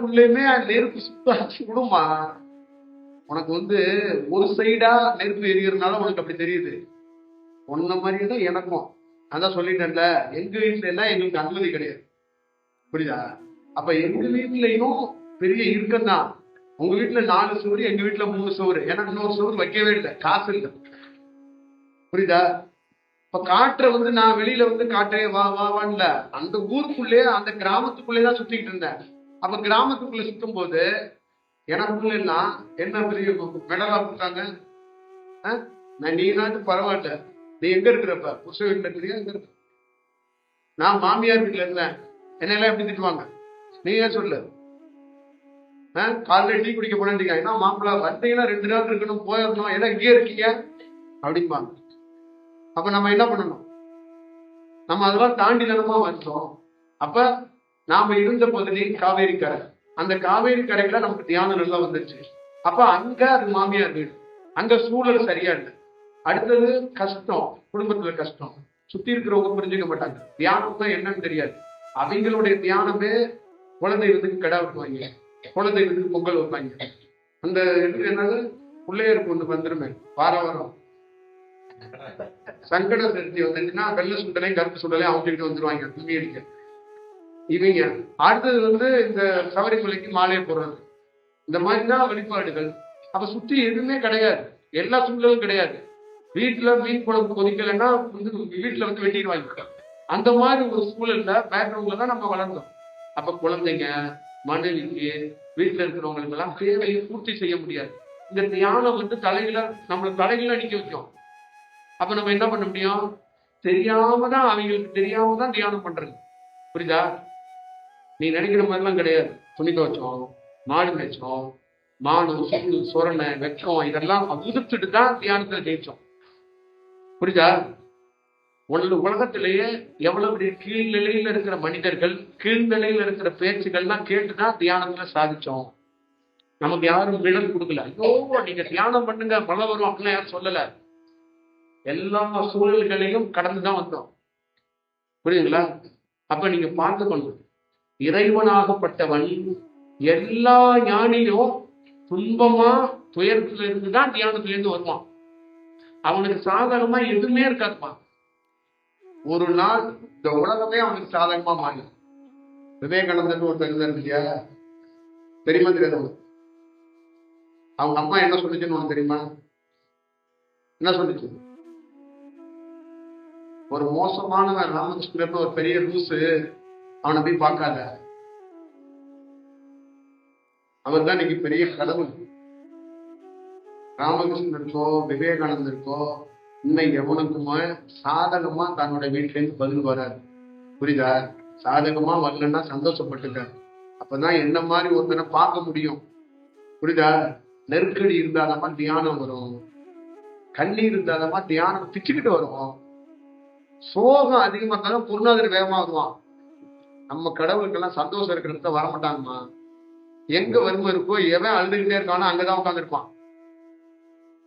எல்லாருக்குள்ளயுமே நெருப்பு சுத்தாச்சு விடுமா. உனக்கு ஒரு சைடா நெருப்பு எரியறதுனால உனக்கு அப்படி தெரியுது. ஒன்ன மாதிரிதான் எனக்கும். அதான் சொல்லிட்டேன்ல, எங்க வீட்டுல எல்லாம் எங்களுக்கு அனுமதி கிடையாது. புரியுதா? அப்ப எங்க வீட்லயும் பெரிய இறுக்கம் தான். உங்க வீட்டுல 4 சுவரு, எங்க வீட்டுல 3 சுவரு. எனக்கு இன்னொரு சுவரு வைக்கவே இல்லை, காசு இல்லை. புரியுதா? இப்ப காற்றை நான் வெளியில காற்றே வா வா வான்ல அந்த ஊருக்குள்ளே அந்த கிராமத்துக்குள்ளேதான் சுத்திக்கிட்டு இருந்தேன். அப்ப கிராமத்துக்குள்ள சுத்தும் போது எனக்குள்ள எல்லாம் என்ன பெரிய மெடலா கொடுத்தாங்க. நீ நாட்டு பரவாயில்ல, நீ எங்க இருக்கிறப்ப புருஷ வீட்டுல இருக்கிறியா, எங்க இருக்க? நான் மாமியார் வீட்டுல இருந்தேன், என்னெல்லாம் எப்படி திட்டுவாங்க நீ ஏன் சொல்லு. காலைல டீ குடிக்க போனேன், ஏன்னா மாப்பிள்ள வந்தீங்கன்னா 2 நாள் இருக்கணும், போயிடணும், ஏன்னா இங்கே இருக்கீங்க அப்படிம்பாங்க. அப்ப நம்ம என்ன பண்ணணும்? நம்ம அதெல்லாம் தாண்டி தானமா வந்தோம். அப்ப நாம இருந்த பகுதி காவேரி கரை. அந்த காவேரி கரையில நமக்கு தியானம் நல்லா வந்துருச்சு. அப்ப அங்க அது மாமியார் வீடு, அங்க சூழல் சரியா இல்லை. அடுத்தது கஷ்டம், குடும்பத்துல கஷ்டம், சுத்தி இருக்கிறவங்க புரிஞ்சுக்க மாட்டாங்க. தியானம் தான் என்னன்னு தெரியாது. அவங்களுடைய தியானமே குலதெய்வத்துக்கு கடை வைப்பாங்க, குலதெய்வத்துக்கு பொங்கல் வைப்பாங்க. அந்த இது என்னது, பிள்ளையருக்கு ஒண்ணு வந்துருமே வாரம் சங்கட சதுர்த்தி வந்துச்சுன்னா வெள்ளை சுண்டலையும் கருப்பு சுண்டலையும் அவங்ககிட்ட வந்துருவாங்க துணி அடிக்க. இவங்க அடுத்தது இந்த சபரிமலைக்கு மாலையை போடுறது. இந்த மாதிரிதான் வழிபாடுகள். அப்ப சுத்தி எதுவுமே கிடையாது, எல்லா சூழலும் கிடையாது. வீட்டுல மீன் குழம்பு கொதிக்கலைன்னா வீட்டுல வெட்டிடுவாங்க. அந்த மாதிரி ஒரு சூழல்ல பேக்ரவுண்ட்ல தான் நம்ம வளர்ந்தோம். அப்ப குழந்தைங்க, மனைவிக்கு, வீட்டுல இருக்கிறவங்களுக்கு எல்லாம் தேவையை பூர்த்தி செய்ய முடியாது. இந்த தியானம் நம்மளை தலைகளை அடிக்க வைக்கும். அப்ப நம்ம என்ன பண்ண முடியும்? தெரியாமதான், அவங்களுக்கு தெரியாமதான் தியானம் பண்றது. புரியுதா? நீ நினைக்கிற மாதிரிலாம் கிடையாது. துணி துவச்சோம், மாடு மேய்ச்சோம், மானம், சூடு, சொரணை, வெக்கம் இதெல்லாம் உதிர்த்துட்டு தான் தியானத்துல ஜெயிச்சோம். புரியுதா? உலகத்திலேயே எவ்வளவு கீழ்நிலையில இருக்கிற மனிதர்கள், கீழ்நிலையில இருக்கிற பேச்சுகள்லாம் கேட்டுதான் தியானத்துல சாதிச்சோம். நமக்கு யாரும் விடல் கொடுக்கல. ஐயோ நீங்க தியானம் பண்ணுங்க மழை வரும் அப்படின்னா யாரும் சொல்லல. எல்லா சூழல்களையும் கடந்துதான் வந்தோம். புரியுதுங்களா? அப்ப நீங்க பார்த்துக்கணும், இறைவனாகப்பட்டவன் எல்லா ஞானியும் துன்பமா துயரத்துல இருந்துதான் தியானத்துல இருந்து வருவான். அவனுக்கு சாதகமா எதுவுமே இருக்காதுமா. ஒரு நாள் இந்த உலகமே அவனுக்கு சாதகமா மாறும். விவேகானந்தர் ஒருத்தர் இருந்தார் இல்லையா, தெரியுமா தெரியாது? அவங்க அம்மா என்ன சொல்லிச்சுன்னு உனக்கு தெரியுமா? என்ன சொல்லிச்சு? ஒரு மோசமானவன் ராமகிருஷ்ணன், ஒரு பெரிய லூசு, அவனை போய் பார்க்காத, அவர் தான் இன்னைக்கு பெரிய கடவுள். ராமகிருஷ்ணனுக்கோ விவேகானந்தருக்கோ இன்னைக்கு எவனுக்குமே சாதகமா தன்னோட வீட்டுல இருந்து பதில் வராது. புரியுதா? சாதகமா வரலன்னா சந்தோஷப்பட்டுக்க. அப்பதான் என்ன மாதிரி ஒருத்தனை பார்க்க முடியும். புரியுதா? நெருக்கடி இருந்தாதமா தியானம் வரும், கண்ணீர் இருந்தாதமா தியானம் பிச்சுக்கிட்டு வரும், சோகம் அதிகமா இருந்தாலும் பொருளாதார வேகமா வருவான். நம்ம கடவுளுக்கெல்லாம் சந்தோஷம் இருக்கிறத வரமாட்டாங்கம்மா. எங்க வறுமை இருக்கோ, எவன் அழுதுகிட்டே இருக்கானோ அங்கதான் உட்காந்துருப்பான்.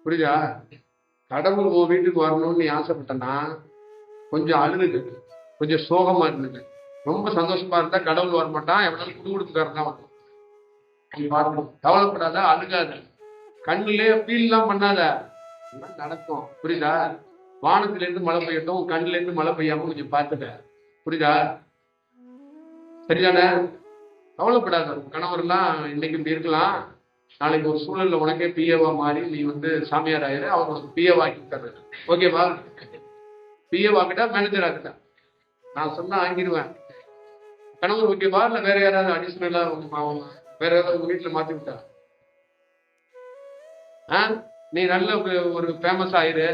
புரியுதா? கடவுள் உன் வீட்டுக்கு வரணும்னு நீ ஆசைப்பட்டனா கொஞ்சம் அழுதுங்க, கொஞ்சம் சோகமா இருந்துங்க. ரொம்ப சந்தோஷமா இருந்தா கடவுள் வரமாட்டான், எவனாலும் குடுகுடுப்புக்காரன் தான் வரும். நீ பார்க்கணும், கவலைப்படாத, அழுகாத, கண்ணுலே ஃபீல் எல்லாம் பண்ணாத, நடக்கும். புரியுதா? வானத்துல இருந்து மழை பெய்யட்டும், கண்ணுல இருந்து மழை பெய்யாம கொஞ்சம் பார்த்துக்க. புரியுதா? சரிதானே? கவலைப்படாத. கணவர்லாம் இன்னைக்கு இப்படி இருக்கலாம், நாளைக்கு ஒரு சூழல்ல உனக்கே பிஏவா மாறி நீ சாமியார் ஆயிரு, அவங்களுக்கு பிஏவா ஆக்கி தர்றது. ஓகேவா? பிஏவா ஆக்கிட்டா மேனேஜர் ஆக்கிட்டா நான் சொன்னா ஆங்கிடுவேன். கணவர் ஓகேவா? இல்ல வேற யாராவது அடிஷனலா வேற ஏதாவது உங்க வீட்டுல மாத்தி விட்டா நீ நல்ல ஒரு ஃபேமஸ் ஆயிரு.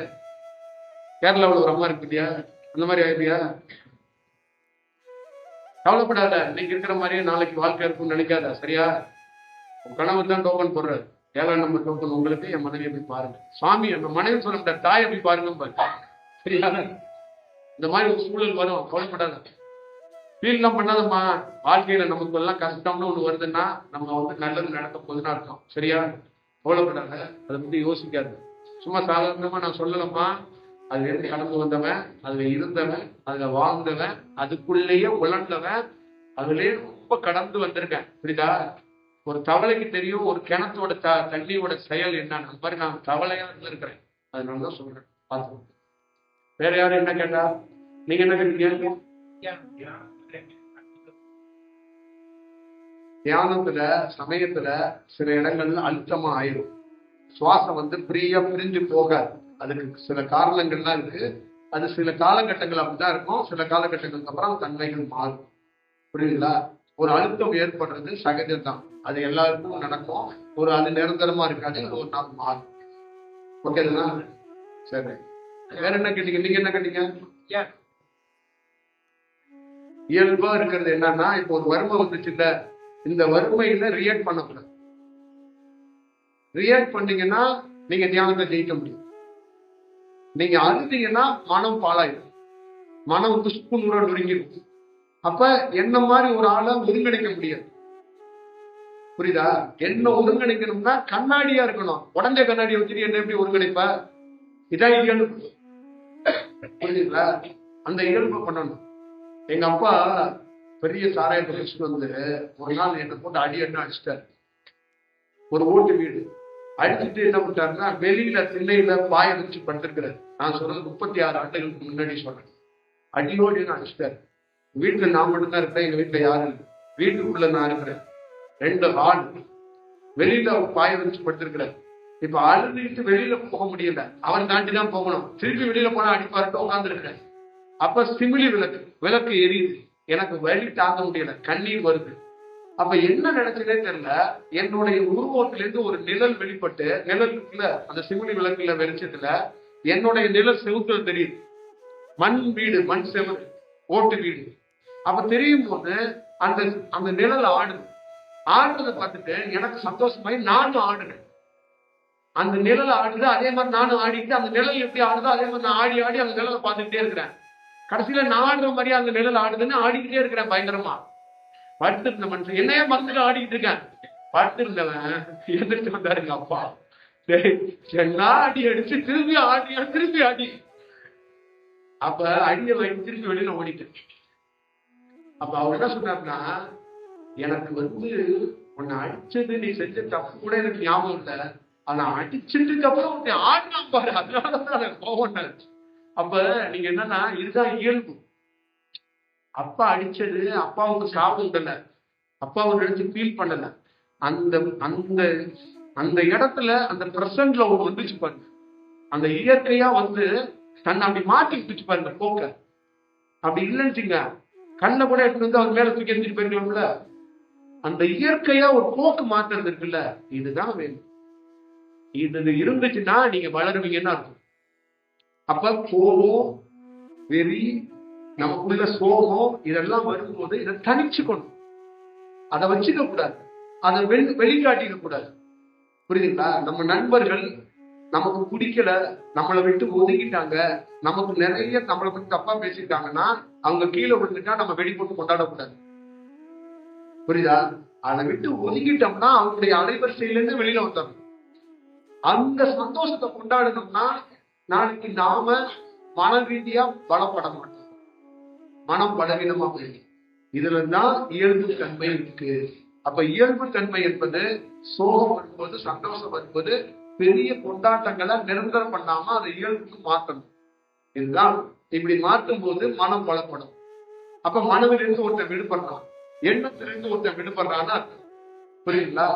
கேரளாவில் ஒரு அம்மா இருக்கு இல்லையா, அந்த மாதிரி ஆயிடுறியா? கவலைப்படாத, இன்னைக்கு இருக்கிற மாதிரியே நாளைக்கு வாழ்க்கை இருக்கும்னு நினைக்காத. சரியா? கணவர் தான் டோக்கன் போடுறாரு, 7ஆம் நம்பர் டோக்கன் உங்களுக்கு, என் மனைவியை போய் பாருங்க. சுவாமி என் மனைவி சொல்ல முடியாது, தாயை போய் பாருங்க. சரியா? இந்த மாதிரி ஒரு சூழல் வரும், கவலைப்படாத. ஃபீல்லாம் பண்ணாதம்மா. வாழ்க்கையில நமக்கு எல்லாம் கஷ்டம்னு ஒண்ணு வருதுன்னா நம்ம நல்லது நடக்க போகுதுன்னு அர்த்தம். சரியா? கவலைப்படாத, அதை பத்தி யோசிக்காது. சும்மா சாதாரணமா நான் சொல்லலம்மா, அதுல இருந்து கடந்து வந்தவன், அதுல இருந்தவன், அதுல வாழ்ந்தவன், அதுக்குள்ளேயே உழந்தவன், அதுலயே ரொம்ப கடந்து வந்திருக்கேன். புரியுதா? ஒரு தவளைக்கு தெரியும் ஒரு கிணத்தோட தண்ணியோட செயல் என்னன்னு மாதிரி நான் தவளையா இருந்திருக்கிறேன். அதனாலதான் சொல்றேன். பார்த்து வேற யாரும் என்ன கேட்டா? நீங்க என்ன கேட்டீங்க? தியானத்துல சமயத்துல சில இடங்கள்ல அழுத்தமா ஆயிரும். சுவாசம் ஃப்ரீயா பிரிஞ்சு போகாது. அதுக்கு சில காரணங்கள்லாம் இருக்கு. அது சில காலகட்டங்கள் அப்படிதான் இருக்கும். சில காலகட்டங்களுக்கு அப்புறம் தன்மைகள் மாறும். புரியுதுங்களா? ஒரு அழுத்தம் ஏற்படுறது சகஜம்தான். அது எல்லாருக்கும் நடக்கும். அது நிரந்தரமா இருக்காது. அது ஒரு நாள் மாறும். ஓகேங்களா? சரி, வேற என்ன கேட்டீங்க? நீங்க என்ன கேட்டீங்க? இயல்பா இருக்கிறது என்னன்னா, இப்போ ஒரு வறுமை வந்துச்சுல்ல, இந்த வறுமையில ரியாக்ட் பண்ணக்கூடாது. ரியாக்ட் பண்ணீங்கன்னா நீங்க தியானத்தை ஜெயிக்க முடியும். நீங்க அழுத்தீங்கன்னா மனம் பாழாயிடும். மனம் துஷ்பு நூற நொறுங்கிடும். அப்ப என்ன மாதிரி ஒரு ஆளை ஒருங்கிணைக்க முடியாது. புரியுதா? என்ன ஒருங்கிணைக்கணும்னா கண்ணாடியா இருக்கணும். உடஞ்ச கண்ணாடியை வச்சுட்டு என்ன எப்படி ஒருங்கிணைப்ப? இதான் இயல்பு. புரியுதுங்களா? அந்த இயல்பு பண்ணணும். எங்க அப்பா பெரிய சாராயத்தை வச்சுட்டு ஒரு நாள் என்னை போட்டு அடி அடிச்சிட்டாரு. ஒரு ஓட்டு வீடு அடிச்சுட்டு என்ன பண்ணிட்டாருன்னா, வெளியில திண்ணையில பாய வச்சு படுத்திருக்கிறாரு. நான் சொல்றது 36 ஆண்டுகளுக்கு முன்னாடி சொல்றேன். அடியோடு என்ன அடிச்சிட்டாரு. வீட்டுல நான் மட்டும்தான் இருப்பேன். எங்க வீட்டுல யாரும் இல்லை. வீட்டுக்குள்ள நான் இருக்கிறேன். 2 ஆள் வெளியில பாய வச்சு படுத்திருக்கிறார். இப்ப அழுதுட்டு வெளியில போக முடியல. அவன் தாண்டிதான் போகணும். திருப்பி வெளியில போனா அடிப்பாருட்டு உட்கார்ந்து இருக்கிறேன். அப்ப சிமிலி விளக்கு எரியுது. எனக்கு வலி தாங்க முடியல. கண்ணீர் வருது. அப்ப என்ன நினைச்சதே தெரியல. என்னுடைய உருவத்திலிருந்து ஒரு நிழல் வெளிப்பட்டு, நிழலுக்குள்ள அந்த சிமிலி விளக்குல வெளிச்சத்துல என்னுடைய நிழல் செவுத்துல தெரியுது. மண் வீடு, மண் செவரு, ஓட்டு வீடு. அப்ப தெரியும் போது அந்த அந்த நிழல் ஆடுறதை பார்த்துட்டு எனக்கு சந்தோஷமாயி நானும் ஆடுறேன். அந்த நிழல் ஆடுது, அதே மாதிரி நானும் ஆடிட்டு, அந்த நிழல் எப்படி ஆடுதோ அதே மாதிரி நான் ஆடி ஆடி அந்த நிழலை பார்த்துக்கிட்டே இருக்கிறேன். கடைசியில நான் ஆடுற மாதிரியே அந்த நிழல் ஆடுதுன்னு ஆடிக்கிட்டே இருக்கிறேன் பயங்கரமா. படுத்திருந்த மனுஷன் என்னையே மறந்துட்டு ஆடிக்கிட்டு இருக்கேன். படுத்திருந்தவன் எதிர்த்து வந்தாருங்க அப்பா. என்ன அடி அடிச்சு திரும்பி ஆடி அப்ப அடிய வாங்கி திரும்பி வெளியில ஓடிட்டேன். அப்ப அவர் என்ன சொன்னார்னா, எனக்கு உன்னை அடிச்சது நீ செஞ்ச தப்பு கூட எனக்கு ஞாபகம் இல்லை. ஆனா அடிச்சதுக்கு அப்புறம் உன்னை ஆடினான் பாரு, அதனாலதான் எனக்கு கோவம். அப்ப நீங்க என்னன்னா, இதுதான் இயல்பு. அப்பா அடிச்சது அப்பாவுக்கு சாப்பிட விடல, அப்பாவை நினைச்சு ஃபீல் பண்ணல. அந்த அந்த அந்த இடத்துல அந்த பிரசன்ட்ல ஒரு வந்துச்சு பாருங்க. அந்த இயற்கையா தன்னை அப்படி மாட்டி விட்டுச்சு பாருங்க போக்க. அப்படி இல்லைன்னு கண்ணை கூட எடுத்து அவர் மேல தூக்கி எரிஞ்சிட்டு போயிருக்கோம்ல. அந்த இயற்கையா ஒரு போக்கு மாத்துறது இருக்குல்ல, இதுதான் வேணும். இது இருந்துச்சுன்னா நீங்க வளருவீங்கன்னா இருக்கும். அப்ப கோபம், வெறி, நமக்குள்ள சோகம் இதெல்லாம் வரும்போது இதை தனிச்சுக்கணும். அதை வச்சுக்க கூடாது. அதை வெளிக்காட்டிக்க கூடாது. புரியுதுங்களா? நம்ம நண்பர்கள் நமக்கு பிடிக்கல, நம்மளை விட்டு ஒதுக்கிட்டாங்க, நமக்கு நிறைய நம்மளை பத்தி தப்பா பேசிட்டாங்கன்னா அவங்க கீழே விழுந்துட்டா நம்ம வெடி போட்டு கொண்டாடக்கூடாது. புரியுதா? அதை விட்டு ஒதுக்கிட்டோம்னா அவங்களுடைய அலைவரிசையிலிருந்து வெளியில வந்துடணும். அந்த சந்தோஷத்தை கொண்டாடணும்னா நாளைக்கு நாம மன ரீதியா பலப்பட மாட்டோம். மனம் பலவீனமா போயிடும். இதுலதான் இயல்பு தன்மை இருக்கு. அப்ப இயல்பு தன்மை என்பது சோகம் வரும்போது, சந்தோஷம் வரும்போது பெரிய கொண்டாட்டங்களை நிரந்தரம் பண்ணாம அதை இயல்புக்கு மாற்றணும். இதுதான். இப்படி மாற்றும் போது மனம் பலப்படும். அப்ப மனதிலிருந்து ஒருத்தன் விடுபடுறான், எண்ணத்திலிருந்து ஒருத்தன் விடுபடுறான்னு. புரியுங்களா?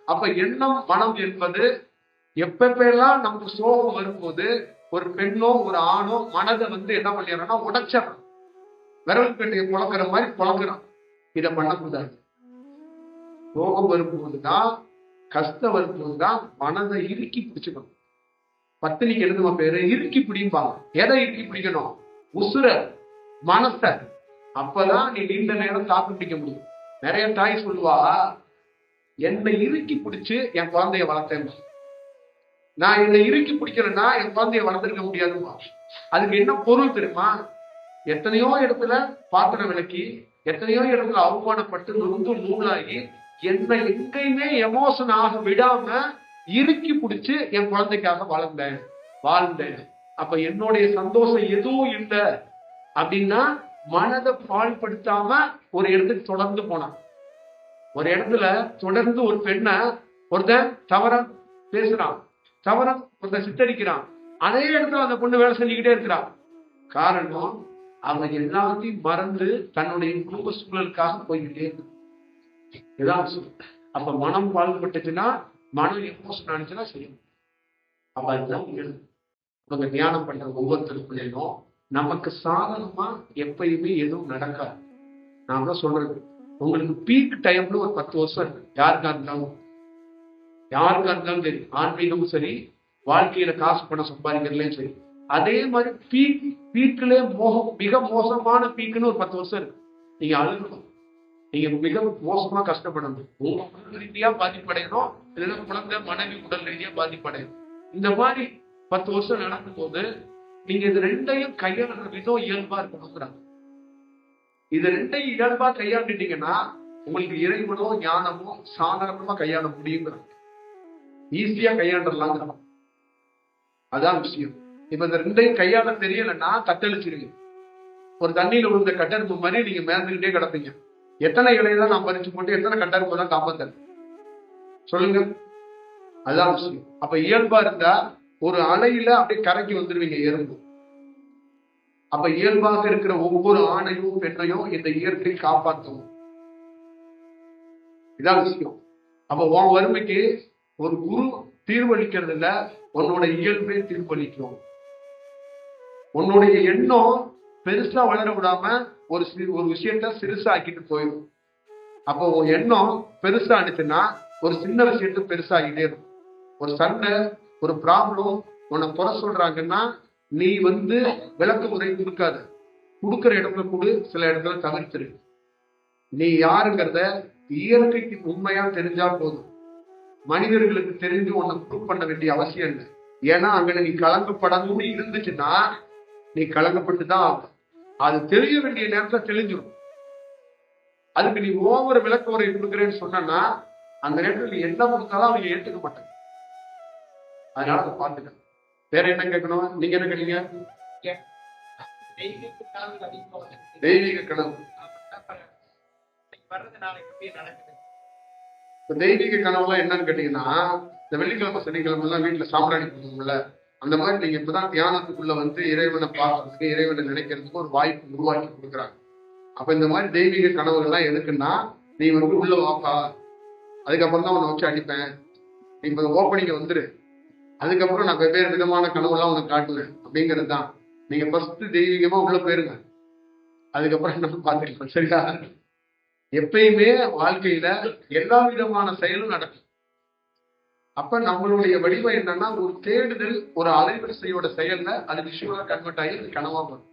அப்ப எண்ணம் மனம் என்பது எப்பெல்லாம் நமக்கு சோகம் வரும்போது ஒரு பெண்ணோ ஒரு ஆணோ மனதை என்ன பண்ணிடுறான்னா உடைச்சிடறான். விரல் பெண்ணையை புழக்கிற மாதிரி புழங்குறான். இதை பண்ணக்கூடாது. சோகம் வரும்போதுதான், கஷ்டம் வரும்போதுதான் மனதை இறுக்கி பிடிச்சுக்கணும். பத்தினிக்கு எழுதுமா பேரு இறுக்கி பிடிப்பாங்க. எதை இறுக்கி பிடிக்கணும்? உசுர, மனச. அப்பதான் நீ நீண்ட நேரம் தாக்கு பிடிக்க முடியும். நிறைய தாய் சொல்லுவா, என்னை இறுக்கி பிடிச்சு என் குழந்தைய வளர்த்தேன். நான் என்னை இறுக்கி பிடிக்கிறேன்னா என் குழந்தைய வளர்த்திருக்க முடியாதுமா. அதுக்கு என்ன பொருள் தெரியுமா? எத்தனையோ இடத்துல பாத்திரம் விளக்கி, எத்தனையோ இடத்துல அவமானப்பட்டு நொந்து நூலாகி என்னை எங்கேயுமே எமோஷன் ஆக விடாம இறுக்கி பிடிச்சு என் குழந்தைக்காக வாழ்ந்தேன். அப்ப என்னுடைய சந்தோஷம் எதுவும் இல்லை அப்படின்னா மனதை பாழ்படுத்தாம ஒரு இடத்துக்கு தொடர்ந்து போனான். ஒரு இடத்துல தொடர்ந்து ஒரு பெண்ணை ஒருத்தன் தவறா பேசுறான், தவறா ஒருத்தன் சித்தரிக்கிறான், அதே இடத்துல அந்த பொண்ணு வேலை செஞ்சுக்கிட்டே இருக்கிறான். காரணம், அவன் எல்லாத்தையும் மறந்து தன்னுடைய குடும்ப சூழலுக்காக போய்கிட்டே இதான். அப்ப மனம் பாழ்பட்டுச்சுன்னா, மனம் எமோஷன் ஆனிச்சுன்னா செய்யும். அப்ப அதுதான் அவங்க தியானம் பண்ற ஒவ்வொருத்தருக்குள்ளேயும் நமக்கு சாதனமா எப்பயுமே எதுவும் நடக்காது. நான் தான் சொல்றது, உங்களுக்கு பீக் டைம்ல ஒரு 10 வருஷம் இருக்கு. யாருக்கா இருந்தாலும் சரி, ஆன்மீகமும் சரி, வாழ்க்கையில காசு பணம் சம்பாதிக்கிறதுலயும் சரி. அதே மாதிரி பீக்ல மிக மோசமான பீக்குன்னு ஒரு 10 வருஷம் இருக்கு. நீங்க அழுகணும், நீங்க மிக மோசமா கஷ்டப்படணும், உங்க உடல் ரீதியா பாதிப்படையணும், இல்லைன்னா குழந்தை மனைவி உடல் ரீதியா பாதிப்படையணும். இந்த மாதிரி 10 வருஷம் நடக்கும் போது நீங்க இது ரெண்டையும் கையாளுற விதம் இயல்பா இருக்கணுங்கிறாங்க. இது ரெண்டையும் இயல்பா கையாண்டுட்டீங்கன்னா உங்களுக்கு இறைவனோ ஞானமோ சாதாரணமா கையாள முடியுங்கிறாங்க. ஈஸியா கையாண்டலாங்கிறாங்க. அதான் விஷயம். இப்ப இந்த ரெண்டையும் கையாள தெரியலன்னா தத்தளிச்சிருங்க. ஒரு தண்ணியில விழுந்த கட்டறுப்பு மாதிரி நீங்க மேந்துக்கிட்டே கிடப்பீங்க. எத்தனை இலையெல்லாம் நான் பறிச்சு போட்டு எத்தனை கட்டறுப்பு தான் காப்பாத்த சொல்லுங்க. அதான் விஷயம். அப்ப இயல்பா இருந்தா ஒரு அலையில அப்படியே கரைக்கு வந்துருவீங்க எறும்பு. அப்ப இயல்பாக இருக்கிற ஒவ்வொரு ஆணையும் பெண்ணையும் இந்த இயற்கை காப்பாற்றும். இதான் விஷயம். அப்ப உன் வறுமைக்கு ஒரு குரு தீர்வளிக்கிறது இல்ல, உன்னோட இயல்பே தீர்வளிக்கும். உன்னுடைய எண்ணம் பெருசா வளர விடாம ஒரு விஷயத்த சிறுசா ஆக்கிட்டு போயிடும். அப்போ உன் எண்ணம் பெருசா அனுச்சுன்னா ஒரு சின்ன விஷயத்த பெருசாகிட்டே இருக்கும். ஒரு சண்டை, ஒரு ப்ராப்ளம் உன்னை குறை சொல்றாங்கன்னா நீ விளக்க உரை கொடுக்காது. கொடுக்குற இடத்துல கொடு, சில இடத்துல தவிர்த்துரு. நீ யாருங்கிறத இயற்கைக்கு உண்மையா தெரிஞ்சா போதும். மனிதர்களுக்கு தெரிஞ்சு உன்னை ப்ரூவ் பண்ண வேண்டிய அவசியம் இல்லை. ஏன்னா அங்க நீ கலங்கப்படணும்னு இருந்துச்சுன்னா நீ கலங்கப்பட்டுதான் ஆகும். அது தெரிய வேண்டிய நேரத்துல தெளிஞ்சிடும். அதுக்கு நீ ஓவர விளக்க உரை கொடுக்குறேன்னு சொன்னா அந்த நேரத்தில் நீ என்ன கொடுத்தாலும் அவங்க ஏற்றுக்க மாட்டாங்க. அதனால அதை பார்த்துக்க. வேற என்ன கேட்கணும்? நீங்க என்ன கேட்டீங்க? தெய்வீக கனவு. தெய்வீக கனவுலாம் என்னன்னு கேட்டீங்கன்னா, இந்த வெள்ளிக்கிழமை சனிக்கிழமை எல்லாம் வீட்டுல சாம்பிராணி கொடுக்கணும்ல, அந்த மாதிரி நீங்க இப்பதான் தியானத்துக்குள்ள இறைவனை பார்க்கறதுக்கு, இறைவனை நினைக்கிறதுக்கு ஒரு வாய்ப்பு உருவாக்கி கொடுக்குறாங்க. அப்ப இந்த மாதிரி தெய்வீக கனவுகள் எல்லாம் எதுக்குன்னா, நீ உள்ள வாப்பா, அதுக்கப்புறம் தான் உன்னை வச்சு அடிப்பேன், நீ இப்ப ஓப்பனிங்க வந்துரு, அதுக்கப்புறம் நான் வெவ்வேறு விதமான கனவுலாம் உனக்கு காட்டுவேன் அப்படிங்கிறது தான். நீங்க ஃபர்ஸ்ட் தெய்வீகமா உள்ள போயிருங்க, அதுக்கப்புறம் நம்ம பார்த்துக்கலாம். சரியா? எப்பயுமே வாழ்க்கையில எல்லா விதமான செயலும் நடக்கும். அப்ப நம்மளுடைய வடிவம் என்னன்னா, ஒரு தேடுதல், ஒரு அலைவரிசையோட செயல்ல அது விஷுவலா கன்வெர்ட் ஆகி அது கனவா வரும்.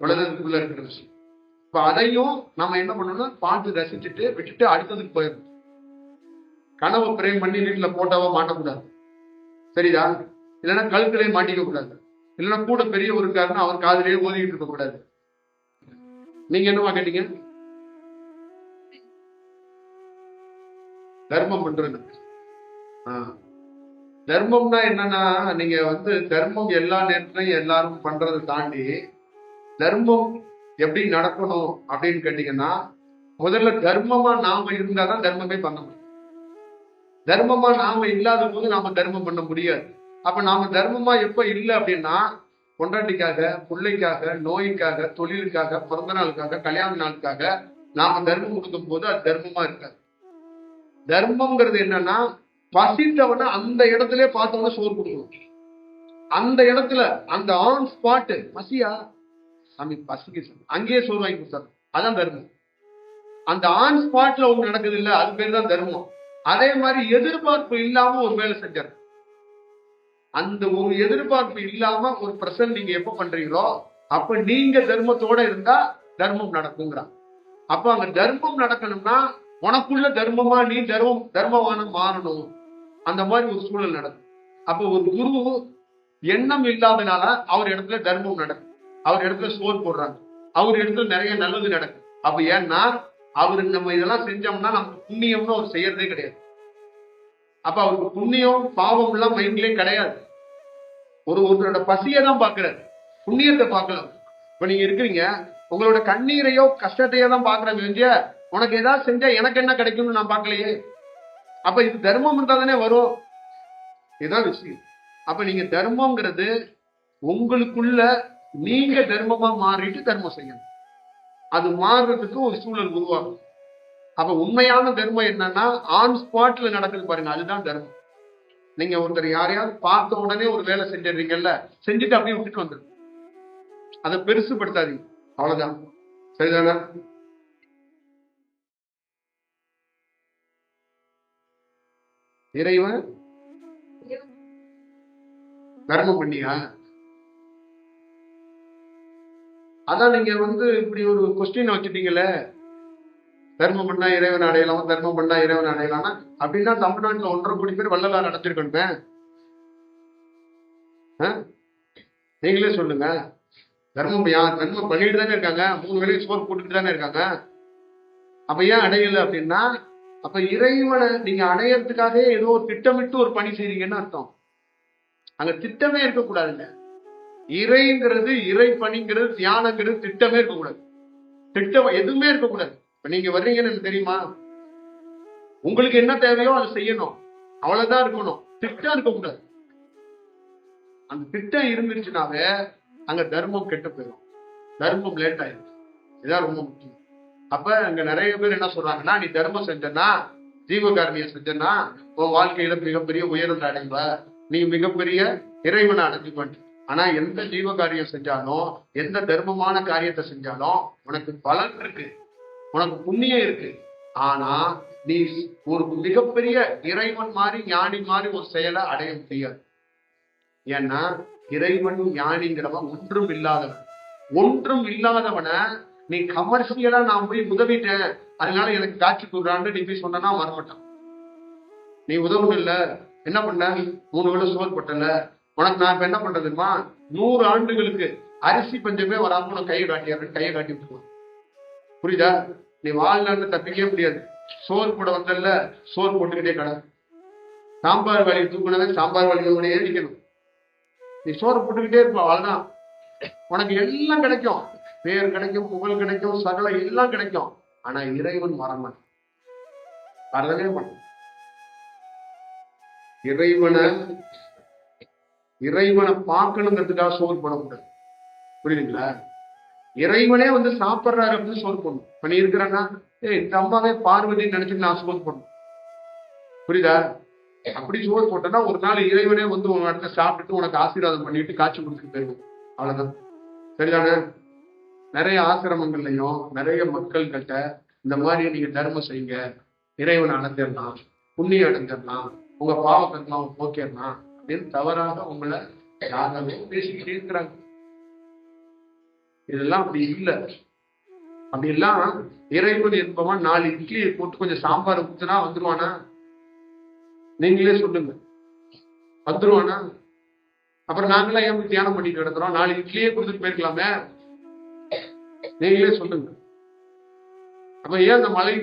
உலகத்துக்குள்ள இருக்கிற விஷயம். இப்ப அதையும் நம்ம என்ன பண்ணணும்னா பார்த்து ரசிச்சுட்டு விட்டுட்டு அடுத்ததுக்கு போயிடணும். கனவை பிரேம் பண்ணி வீட்டுல போட்டோவா மாட்டக்கூடாது. சரிதா? இல்லைன்னா கழுத்திலே மாட்டிக்க கூடாது. இல்லைன்னா கூட பெரியவர் இருக்காருன்னா அவர் காதிலேயே ஓதிக்கிட்டு இருக்க கூடாது. நீங்க என்னவா கேட்டீங்க? தர்மம் பண்றது. தர்மம்னா என்னன்னா, நீங்க தர்மம் எல்லா நேரத்திலையும் எல்லாரும் பண்றதை தாண்டி தர்மம் எப்படி நடக்கணும் அப்படின்னு கேட்டீங்கன்னா, முதல்ல தர்மமா நாம இருந்தாதான் தர்மமே பண்ண முடியும். தர்மமா நாம இல்லாத போது நாம தர்மம் பண்ண முடியாது. அப்ப நாம தர்மமா எப்ப இல்லை அப்படின்னா, பொண்டாட்டிக்காக, பிள்ளைக்காக, நோய்க்காக, தொழிலுக்காக, பிறந்த நாளுக்காக, கல்யாண நாளுக்காக நாம தர்மம் கொடுக்கும் போது அது தர்மமா இருக்காது. தர்மம்ங்கிறது என்னன்னா, பசித்தவன அந்த இடத்துல பார்த்தவன சோறு கொடுக்கணும். அந்த இடத்துல அந்த ஆன் ஸ்பாட், பசியா சாமி பசிக்கு அங்கேயே சோறு வாங்கி கொடுத்தாரு, அதான் தர்மம். அந்த ஆன் ஸ்பாட்ல ஒண்ணு நடக்குது இல்ல, அது பேர் தான் தர்மம். அதே மாதிரி எதிர்பார்ப்பு இல்லாம ஒரு வேலை செஞ்சாரு. அந்த ஒரு எதிர்பார்ப்பு இல்லாம ஒரு பிரசன்ட் நீங்க எப்ப பண்றீங்களோ அப்ப நீங்க தர்மத்தோட இருந்தா தர்மம் நடக்குங்கிறான். அப்ப அங்க தர்மம் நடக்கணும்னா உனக்குள்ள தர்மமா நீ தர்மவானம் மாறணும். அந்த மாதிரி ஒரு சூழல் நடக்கும். அப்ப ஒரு குரு எண்ணம் இல்லாதனால அவர் இடத்துல தர்மம் நடக்கும், அவர் இடத்துல சோறு போடுறாங்க, அவர் இடத்துல நிறைய நல்லது நடக்கும். அப்ப ஏன்னா அவருக்கு நம்ம இதெல்லாம் செஞ்சோம்னா நமக்கு புண்ணியம்னு அவர் செய்யறதே கிடையாது. அப்ப அவருக்கு புண்ணியம் பாவம் எல்லாம் மைண்ட்லயே கிடையாது. ஒருத்தரோட பசியை தான் பாக்குறாரு, புண்ணியத்தை பார்க்கலாம். இப்ப நீங்க இருக்கிறீங்க, உங்களோட கண்ணீரையோ கஷ்டத்தையோ தான் பாக்குறாங்க. உனக்கு ஏதாவது செஞ்சா எனக்கு என்ன கிடைக்கும்னு நான் பார்க்கலையே. அப்ப இது தர்மம் இருந்தா தானே வரும். இதுதான் விஷயம். அப்ப நீங்க தர்மம்ங்கிறது உங்களுக்குள்ள நீங்க தர்மமா மாறிட்டு தர்மம் செய்யணும். அது மாறுறதுக்கு ஒரு சூழல் உருவாகும். அப்ப உண்மையான தர்மம் என்னன்னா ஆன் ஸ்பாட்ல நடக்குது பாருங்க, அதுதான் தர்மம். நீங்க ஒருத்தர் யாரையாவது பார்த்த உடனே ஒரு வேலை செஞ்சிடுறீங்கல்ல, செஞ்சுட்டு அப்படியே விட்டுட்டு வந்துரு, அதை பெருசுபடுத்தாதீங்க, அவ்வளவுதான். சரிதானே? இறைவன் தர்மம் பண்ணியா? அதான் நீங்க இப்படி ஒரு கொஸ்டின் வச்சுட்டீங்களே, தர்மம் பண்ணா இறைவன் அடையலாம், தர்மம் பண்ணா இறைவன் அடையலாம். அப்படின்னா தமிழ்நாட்டுல 1.5 கோடி பேர் வள்ளலார் அடைஞ்சிருக்கணுமே. நீங்களே சொல்லுங்க. தர்மம் தர்மம் பண்ணிட்டு தானே இருக்காங்க, 3 வேளையும் சோறு போட்டுட்டு தானே இருக்காங்க. அப்ப ஏன் அடையல அப்படின்னா, அப்ப இறைவனை நீங்க அடையறதுக்காக ஏதோ ஒரு திட்டமிட்டு ஒரு பணி செய்றீங்கன்னு அர்த்தம். அங்க திட்டமே இருக்கக்கூடாதுங்க. இறைங்கிறது, இறை பணிங்கிறது, தியானங்கிறது திட்டமே இருக்கக்கூடாது. திட்டம் எதுவுமே இருக்கக்கூடாது. இப்ப நீங்க வர்றீங்கன்னு எனக்கு தெரியுமா, உங்களுக்கு என்ன தேவையோ அதை செய்யணும், அவ்வளவுதான் இருக்கணும். திட்டம் இருக்கக்கூடாது. அந்த திட்டம் இருந்துச்சுனாவே அங்க தர்மம் கெட்டு போயிடும், தர்மம் லேட் ஆயிடும். இதான் ரொம்ப முக்கியம். அப்ப அங்க நிறைய பேர் என்ன சொல்றாங்கன்னா, நீ தர்மம் செஞ்சனா, ஜீவகாரணியம் செஞ்சனா உன் வாழ்க்கையில மிகப்பெரிய உயரத்தை அடைவ, நீ மிகப்பெரிய இறைவனை அடைஞ்சுப்ப. ஆனா எந்த ஜீவகாரியம் செஞ்சாலும், எந்த தர்மமான காரியத்தை செஞ்சாலும் உனக்கு பலன் இருக்கு, உனக்கு புண்ணியம் இருக்கு. ஆனா நீ ஒரு மிகப்பெரிய இறைவன் மாதிரி, ஞானி மாதிரி ஒரு செயலை அடைய முடியாது. ஏன்னா இறைவன் ஞானிங்கிறவன் ஒன்றும் இல்லாதவன். ஒன்றும் இல்லாதவனை நீ கமர்ஷியலா நான் போய் உதவிட்டேன், அதனால எனக்கு காட்சி கொடுறான்னு நீ போய் சொன்னா வரமாட்டான். நீ உதவணும் இல்ல, என்ன பண்ண, 3 வேளை சோறு போட்டல, உனக்கு நான் இப்ப என்ன பண்றதுமா, 100 ஆண்டுகளுக்கு அரிசி பஞ்சமே வராம உனக்கு கையை காட்டி விட்டுருவான். புரியுதா? நீ வாழ்நாள்ல தப்பிக்கவே முடியாது. சோறு போட வந்தல, சோறு போட்டுக்கிட்டே கடை. சாம்பார் வலி தூக்குனவன் சாம்பார் வலியோட ஏறிக்கணும். நீ சோறு போட்டுக்கிட்டே இருப்ப, அவ்வளவுதான். உனக்கு எல்லாம் கிடைக்கும், பேர் கிடைக்கும், புகழ் கிடைக்கும், சகல எல்லாம் கிடைக்கும். ஆனா இறைவன் வரமாட்டான், வரவே மாட்டான். இறைவனை பார்க்கணுங்கிறதுக்காக சோறு போடக்கூடாது. புரியுதுங்களா? இறைவனே சாப்பிட்றாரு அப்படின்னு சோறு போடணும். இப்ப நீ இருக்கிறன்னா, இந்த அம்மாவே பார்வதின்னு நினைச்சுட்டு நான் சோறு போடணும். புரியுதா? அப்படி சோறு போட்டோன்னா ஒரு நாள் இறைவனே உன் இடத்த சாப்பிட்டுட்டு உனக்கு ஆசீர்வாதம் பண்ணிட்டு காட்சி கொடுத்துட்டு போயிடும். அவ்வளவுதான். சரிதானே? நிறைய ஆசிரமங்கள்லயும் நிறைய மக்கள் கிட்ட இந்த மாதிரி நீங்க தர்மம் செய்யுங்க, இறைவனை அடைஞ்சிடலாம், புண்ணியம் அடைஞ்சிடலாம், உங்க பாவக்கெல்லாம் போக்கிடலாம் அப்படின்னு தவறாக உங்களை யாராவே பேசிக்கிட்டே இருக்கிறாங்க. இதெல்லாம் அப்படி இல்லை. அப்படி எல்லாம் இறைவன் என்பவன் 4 இட்லியை போட்டு கொஞ்சம் சாம்பார் ஊத்துனா வந்துருவானா? நீங்களே சொல்லுங்க, வந்துருவானா? அப்புறம் நாங்களாம் ஏன் தியானம் பண்ணிட்டு கிடக்குறோம்? 4 இட்லியே கொடுத்துட்டு போயிருக்கலாமே. நீங்களே சொல்லுங்க. அப்ப ஏன் அந்த மலை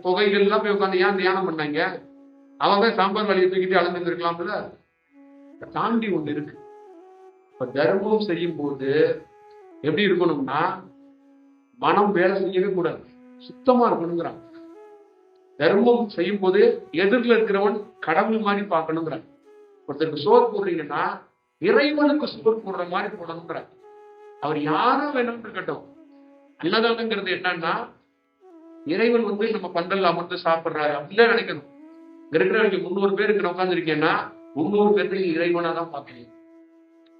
புகைகள் எல்லாம் போய் உட்காந்து ஏன் தியானம் பண்ணாங்க? அவங்க சாம்பார் வழியை தூக்கிட்டு அலைஞ்சிட்டு இருக்கலாம்ல. தாண்டி ஒண்ணு இருக்கு. இப்ப தர்மம் செய்யும் போது எப்படி இருக்கணும்னா, மனம் வேலை செய்யவே கூடாது, சுத்தமா இருக்கணுங்கிறாங்க. தர்மம் செய்யும் போது எதிரில் இருக்கிறவன் கடவுள் மாதிரி பார்க்கணுங்கிறாங்க. ஒருத்தருக்கு சோறு போடுறீங்கன்னா இறைவனுக்கு சோறு போடுற மாதிரி போடணுங்கிறாங்க. அவர் யாரும் வேணும்னு இருக்கட்டும். அன்னதானங்கிறது என்னன்னா, இறைவன் நம்ம பந்தல்ல அமர்ந்து சாப்பிடுறாரு அப்படிலாம் நினைக்கணும். இருக்கிறவங்க 300 பேருக்கு உட்கார்ந்து இருக்கேன்னா 300 பேருக்கு இறைவனா தான் பார்க்கணும்,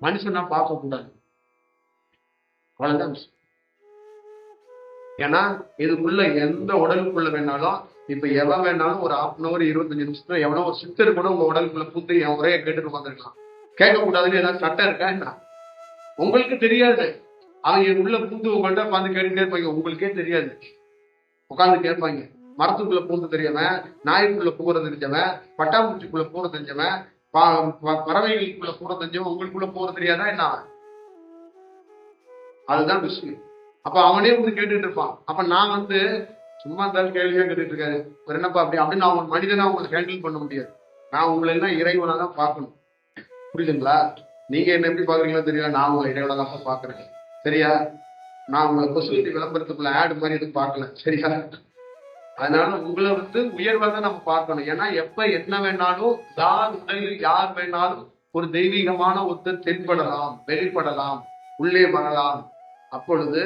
மனுஷனா பார்க்க கூடாது. அவ்வளவுதான் விஷயம். ஏன்னா இதுக்குள்ள எந்த உடலுக்குள்ள வேணாலும், இப்ப எவன் வேணாலும் ஒரு 1/2 25 நிமிஷத்துல எவனோ ஒரு சித்தர் கூட உங்க உடலுக்குள்ள பூந்து என் உரைய கேட்டுட்டு உட்காந்துருக்கலாம். கேட்கக்கூடாதுன்னு ஏதாவது சட்டம் இருக்கா என்ன? உங்களுக்கு தெரியாது. அவங்க உள்ள பூந்து உங்கள்கிட்ட உட்காந்து கேட்டுட்டே இருப்பாங்க, உங்களுக்கே தெரியாது. உட்காந்து கேட்பாங்க. மரத்துக்குள்ள பூந்து தெரியவன், நாய்க்குள்ள பூர தெரிஞ்சவன், பட்டாம்பூச்சிக்குள்ள பூர தெரிஞ்சவன், பறவைகளுக்குள்ள பூர தெரிஞ்சவன் உங்களுக்குள்ள பூர தெரியாதா என்ன? அதுதான் விஷயம். அப்ப அவனே கேட்டுட்டு இருப்பான். அப்ப நான் சும்மா இருந்தாலும் கேள்வியா கேட்டுட்டு இருக்காரு, ஒரு என்னப்பா அப்படி அப்படின்னு நான் ஒரு மனிதனா உங்களுக்கு ஹேண்டில் பண்ண முடியாது. நான் உங்களை எல்லாம் இறைவனா தான் பார்க்கணும். புரியுதுங்களா? நீங்க என்ன எப்படி பாக்குறீங்களோ தெரியல, நான் உங்களை இறைவனா தான் பாக்குறேன். சரியா? நான் உங்களை சொசைட்டி விளம்பரத்துக்குள்ள ஆடு மாதிரி எதுவும் பார்க்கல. சரியா? அதனால உங்களை உயர்வாக நம்ம பார்க்கணும். ஏன்னா எப்ப என்ன வேணாலும் யார் உடலில் யார் வேணாலும் ஒரு தெய்வீகமான ஒருத்தர் தென்படலாம், வெளிப்படலாம், உள்ளே வரலாம். அப்பொழுது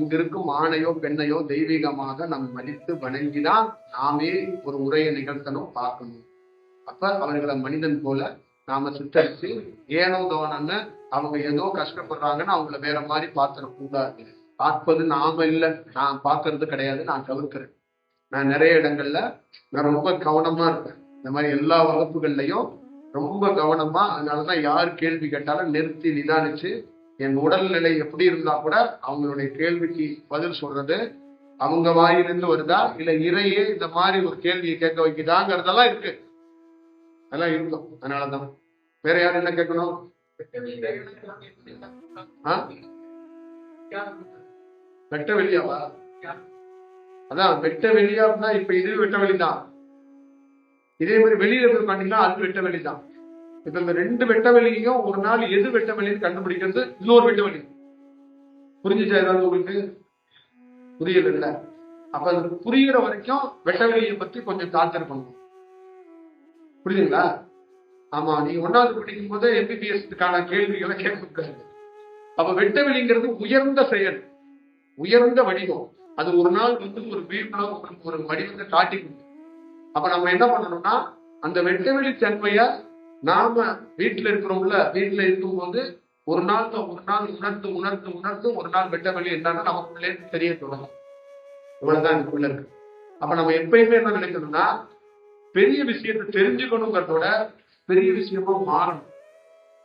இங்க இருக்கும் ஆணையோ பெண்ணையோ தெய்வீகமாக நம்ம மதித்து வணங்கிதான் நாமே ஒரு உரையை நிகழ்த்தணும், பார்க்கணும். அப்ப அவர்களை மனிதன் போல நாம சித்தரிச்சு ஏனோ தோணுன்னு அவங்க ஏதோ கஷ்டப்படுறாங்கன்னு அவங்கள வேற மாதிரி பார்த்துடக்கூடாது. பார்ப்பது நாம இல்லை, நான் பார்க்கறது கிடையாது, நான் தவிர்க்கிறேன். நான் நிறைய இடங்கள்ல நான் ரொம்ப கவனமா இருப்பேன். இந்த மாதிரி எல்லா வகுப்புகள்லையும் ரொம்ப கவனமா, அதனாலதான் யார் கேள்வி கேட்டாலும் நிறுத்தி நிதானிச்சு என் உடல்நிலை எப்படி இருந்தா கூட அவங்களுடைய கேள்விக்கு பதில் சொல்றது அவங்க வாயிலிருந்து வருதா இல்ல இறையே இந்த மாதிரி ஒரு கேள்வியை கேட்க வைக்குதாங்கிறதெல்லாம் இருக்கு, அதெல்லாம் இருக்கும். அதனாலதான் வேற யாரும் என்ன கேட்கணும்? வெட்ட வெளியாவா? அதான் வெட்ட வெளியா இருந்தா இப்ப இது வெட்ட வெளிதான். இதே மாதிரி வெளியில போய் பண்ணீங்கன்னா அது வெட்ட வெளிதான். இப்ப இந்த ரெண்டு வெட்ட வெளியையும் ஒரு நாள் எது வெட்ட வெளின்னு கண்டுபிடிக்கிறது இன்னொரு வெட்ட வெளி. புரிஞ்சுச்சா? ஏதாவது உங்களுக்கு புரியல இல்ல? அப்ப அது புரியுற வரைக்கும் வெட்ட வெளியை பத்தி கொஞ்சம் காத்திருக்கணும். புரியுதுங்களா? ஆமா, நீங்க 1வது படிக்கும் போது MBBS கேள்விகளை கேட்க. அப்ப வெட்ட வெளிங்கிறது உயர்ந்த செயல், உயர்ந்த வடிவம். அது ஒரு நாள் ஒரு வீட்டுல ஒரு வடிவத்தை காட்டி. அப்ப நம்ம என்ன பண்ணணும்னா அந்த வெட்டவெளி தன்மைய நாம வீட்டுல இருக்கிறோம்ல, வீட்டுல இருக்கும்போது ஒரு நாள் உணர்ந்து உணர்ந்து உணர்ந்து ஒரு நாள் வெட்டவெளி என்னன்னா நமக்குள்ளே தெரிய தொடங்கும். இவ்வளவுதான் இதுக்குள்ள இருக்கு. அப்ப நம்ம எப்பயுமே என்ன நினைக்கணும்னா பெரிய விஷயத்தை தெரிஞ்சுக்கணுங்கிறதோட பெரிய விஷயமா மாறணும்.